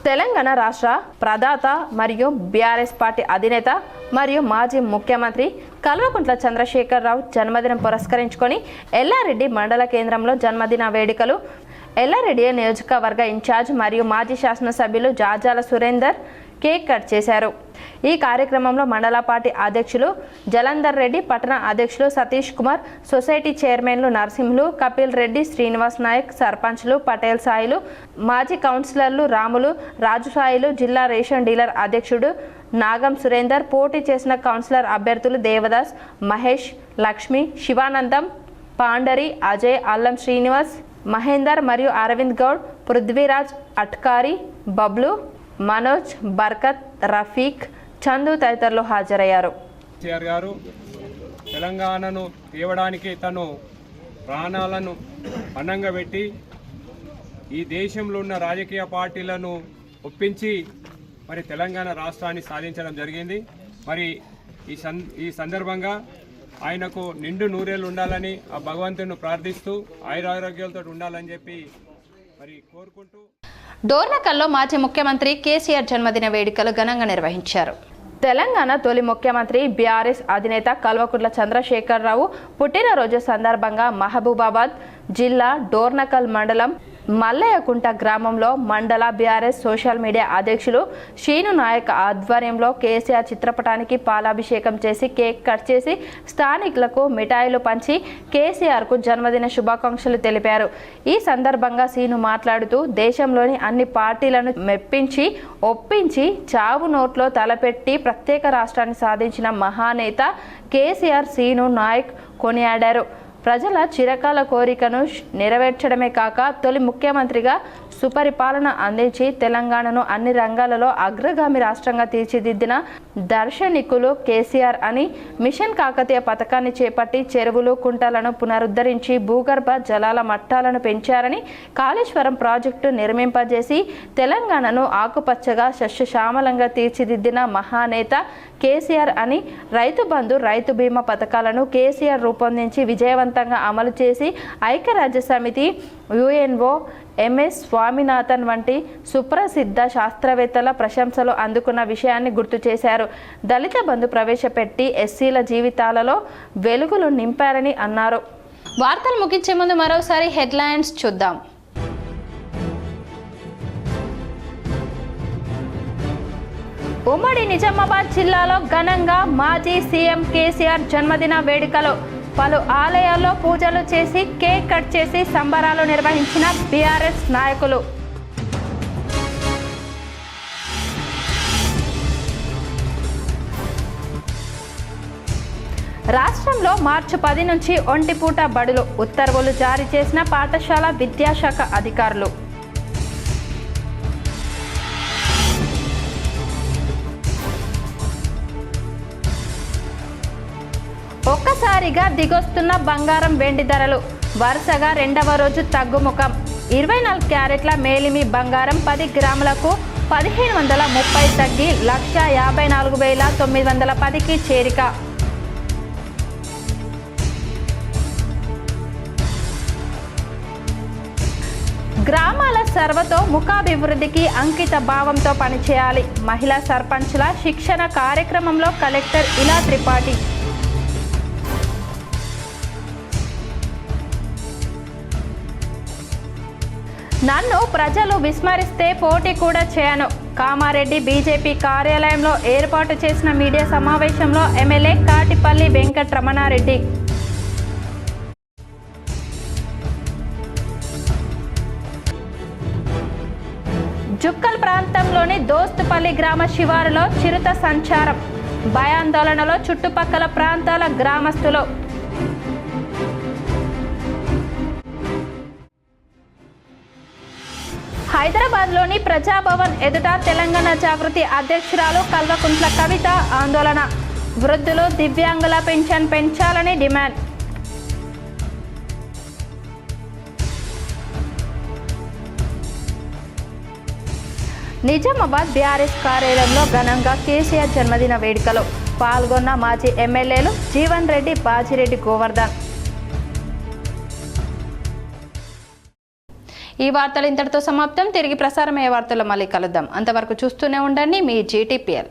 తెలంగాణ రాష్ట్ర ప్రదాత మరియు బీఆర్ఎస్ పార్టీ అధినేత మరియు మాజీ ముఖ్యమంత్రి కల్వకుంట్ల చంద్రశేఖరరావు జన్మదినం పురస్కరించుకొని ఎల్లారెడ్డి మండల కేంద్రంలో జన్మదిన వేడుకలు ఎల్లారెడ్డి నియోజకవర్గ ఇన్ఛార్జ్ మరియు మాజీ శాసనసభ్యులు జాజాల సురేందర్ కేక్ కట్ చేశారు. ఈ కార్యక్రమంలో మండల పార్టీ అధ్యక్షులు జలంధర్ రెడ్డి, పట్టణ అధ్యక్షులు సతీష్ కుమార్, సొసైటీ చైర్మన్లు నరసింహులు, కపిల్ రెడ్డి, శ్రీనివాస్ నాయక్, సర్పంచ్లు పటేల్ సాయిలు, మాజీ కౌన్సిలర్లు రాములు, రాజు సాయిలు, జిల్లా రేషన్ డీలర్ అధ్యక్షుడు నాగం సురేందర్, పోటీ చేసిన కౌన్సిలర్ అభ్యర్థులు దేవదాస్, మహేష్, లక్ష్మి, శివానందం, పాండరి, అజయ్, అల్లం శ్రీనివాస్, మహేందర్ మరియు అరవింద్ గౌడ్, పృథ్వీరాజ్, అట్కారి, బబ్లు, మనోజ్, బర్కత్, రఫీక్, చందు తదితరులు హాజరయ్యారు. కేసీఆర్ గారు తెలంగాణను తేవడానికి తను ప్రాణాలను పణంగా పెట్టి ఈ దేశంలో ఉన్న రాజకీయ పార్టీలను ఒప్పించి మరి తెలంగాణ రాష్ట్రాన్ని సాధించడం జరిగింది. మరి ఈ సందర్భంగా ఆయనకు నిండు నూరేళ్ళు ఉండాలని ఆ భగవంతుని ప్రార్థిస్తూ ఆయురారోగ్యాలతో ఉండాలని చెప్పి మరి కోరుకుంటూ డోర్నకల్లో మాజీ ముఖ్యమంత్రి కేసీఆర్ జన్మదిన వేడుకలు ఘనంగా నిర్వహించారు. తెలంగాణ తొలి ముఖ్యమంత్రి బీఆర్ఎస్ అధినేత కల్వకుంట్ల చంద్రశేఖరరావు పుట్టినరోజు సందర్భంగా మహబూబాబాద్ జిల్లా డోర్నకల్ మండలం మల్లయ్యకుంట గ్రామంలో మండల బీఆర్ఎస్ సోషల్ మీడియా అధ్యక్షులు శ్రీను నాయక్ ఆధ్వర్యంలో కేసీఆర్ చిత్రపటానికి పాలాభిషేకం చేసి కేక్ కట్ చేసి స్థానికులకు మిఠాయిలు పంచి కేసీఆర్కు జన్మదిన శుభాకాంక్షలు తెలిపారు. ఈ సందర్భంగా శ్రీను మాట్లాడుతూ దేశంలోని అన్ని పార్టీలను మెప్పించి ఒప్పించి చావు నోట్లో తలపెట్టి ప్రత్యేక రాష్ట్రాన్ని సాధించిన మహానేత కేసీఆర్ శ్రీను నాయక్ కొనియాడారు. ప్రజల చిరకాల కోరికను నెరవేర్చడమే కాక తొలి ముఖ్యమంత్రిగా సుపరిపాలన అందించి తెలంగాణను అన్ని రంగాలలో అగ్రగామి రాష్ట్రంగా తీర్చిదిద్దిన దార్శనికులు కేసీఆర్ అని మిషన్ కాకతీయ పథకాన్ని చేపట్టి చెరువులు, కుంటలను పునరుద్ధరించి భూగర్భ జలాల మట్టాలను పెంచారని, కాళేశ్వరం ప్రాజెక్టు నిర్మింపజేసి తెలంగాణను ఆకుపచ్చగా సస్యశ్యామలంగా తీర్చిదిద్దిన మహానేత కేసీఆర్ అని, రైతు బంధు, రైతు బీమా పథకాలను కేసీఆర్ రూపొందించి విజయవంతంగా అమలు చేసి ఐక్యరాజ్య సమితి, యుఎన్ఓ, ఎంఎస్ స్వామినాథన్ వంటి సుప్రసిద్ధ శాస్త్రవేత్తల ప్రశంసలు అందుకున్న విషయాన్ని గుర్తు చేశారు. దళిత బంధు ప్రవేశపెట్టి ఎస్సీల జీవితాలలో వెలుగులు నింపారని అన్నారు. వార్తలు ముగించే ముందు మరోసారి హెడ్లైన్స్ చూద్దాం. ఉమ్మడి నిజామాబాద్ జిల్లాలో ఘనంగా మాజీ సీఎం కేసీఆర్ జన్మదిన వేడుకలు. పలు ఆలయాల్లో పూజలు చేసి కేక్ కట్ చేసి సంబరాలు నిర్వహించిన బీఆర్ఎస్ నాయకులు. రాష్ట్రంలో మార్చి 10 నుంచి ఒంటిపూట బడులు ఉత్తర్వులు జారీ చేసిన పాఠశాల విద్యాశాఖ అధికారులు. ఒక్కసారిగా దిగొస్తున్న బంగారం, వెండి ధరలు. వరుసగా రెండవ రోజు తగ్గుముఖం. 24 క్యారెట్ల మేలిమి బంగారం 10 గ్రాములకు 1530 తగ్గి 1,54,910కి చేరిక. గ్రామాల సర్వతో ముఖాభివృద్ధికి అంకిత భావంతో పనిచేయాలి. మహిళా సర్పంచుల శిక్షణ కార్యక్రమంలో కలెక్టర్ ఇలా త్రిపాఠి. నన్ను ప్రజలు విస్మరిస్తే పోటీ కూడా చేయను. కామారెడ్డి బీజేపీ కార్యాలయంలో ఏర్పాటు చేసిన మీడియా సమావేశంలో ఎమ్మెల్యే కాటిపల్లి వెంకటరమణారెడ్డి. జుక్కల్ ప్రాంతంలోని దోస్తుపల్లి గ్రామ శివారులో చిరుత సంచారం. భయాందోళనలో చుట్టుపక్కల ప్రాంతాల గ్రామస్తులు. నిజామాబాద్లోని ప్రజాభవన్ ఎదుట తెలంగాణ జాగృతి అధ్యక్షురాలు కల్వకుంట్ల కవిత ఆందోళన. వృద్ధులు దివ్యాంగుల పెన్షన్ పెంచాలని డిమాండ్. నిజామాబాద్ బీఆర్ఎస్ కార్యాలయంలో ఘనంగా కేసీఆర్ జన్మదిన వేడుకలు. పాల్గొన్న మాజీ ఎమ్మెల్యేలు జీవన్ రెడ్డి, బాజిరెడ్డి గోవర్ధన్. ఈ వార్తలు ఇంతటితో సమాప్తం. తిరిగి ప్రసారమయ్యే వార్తల్లో మళ్ళీ కలుద్దాం. అంతవరకు చూస్తూనే ఉండండి మీ GTPL.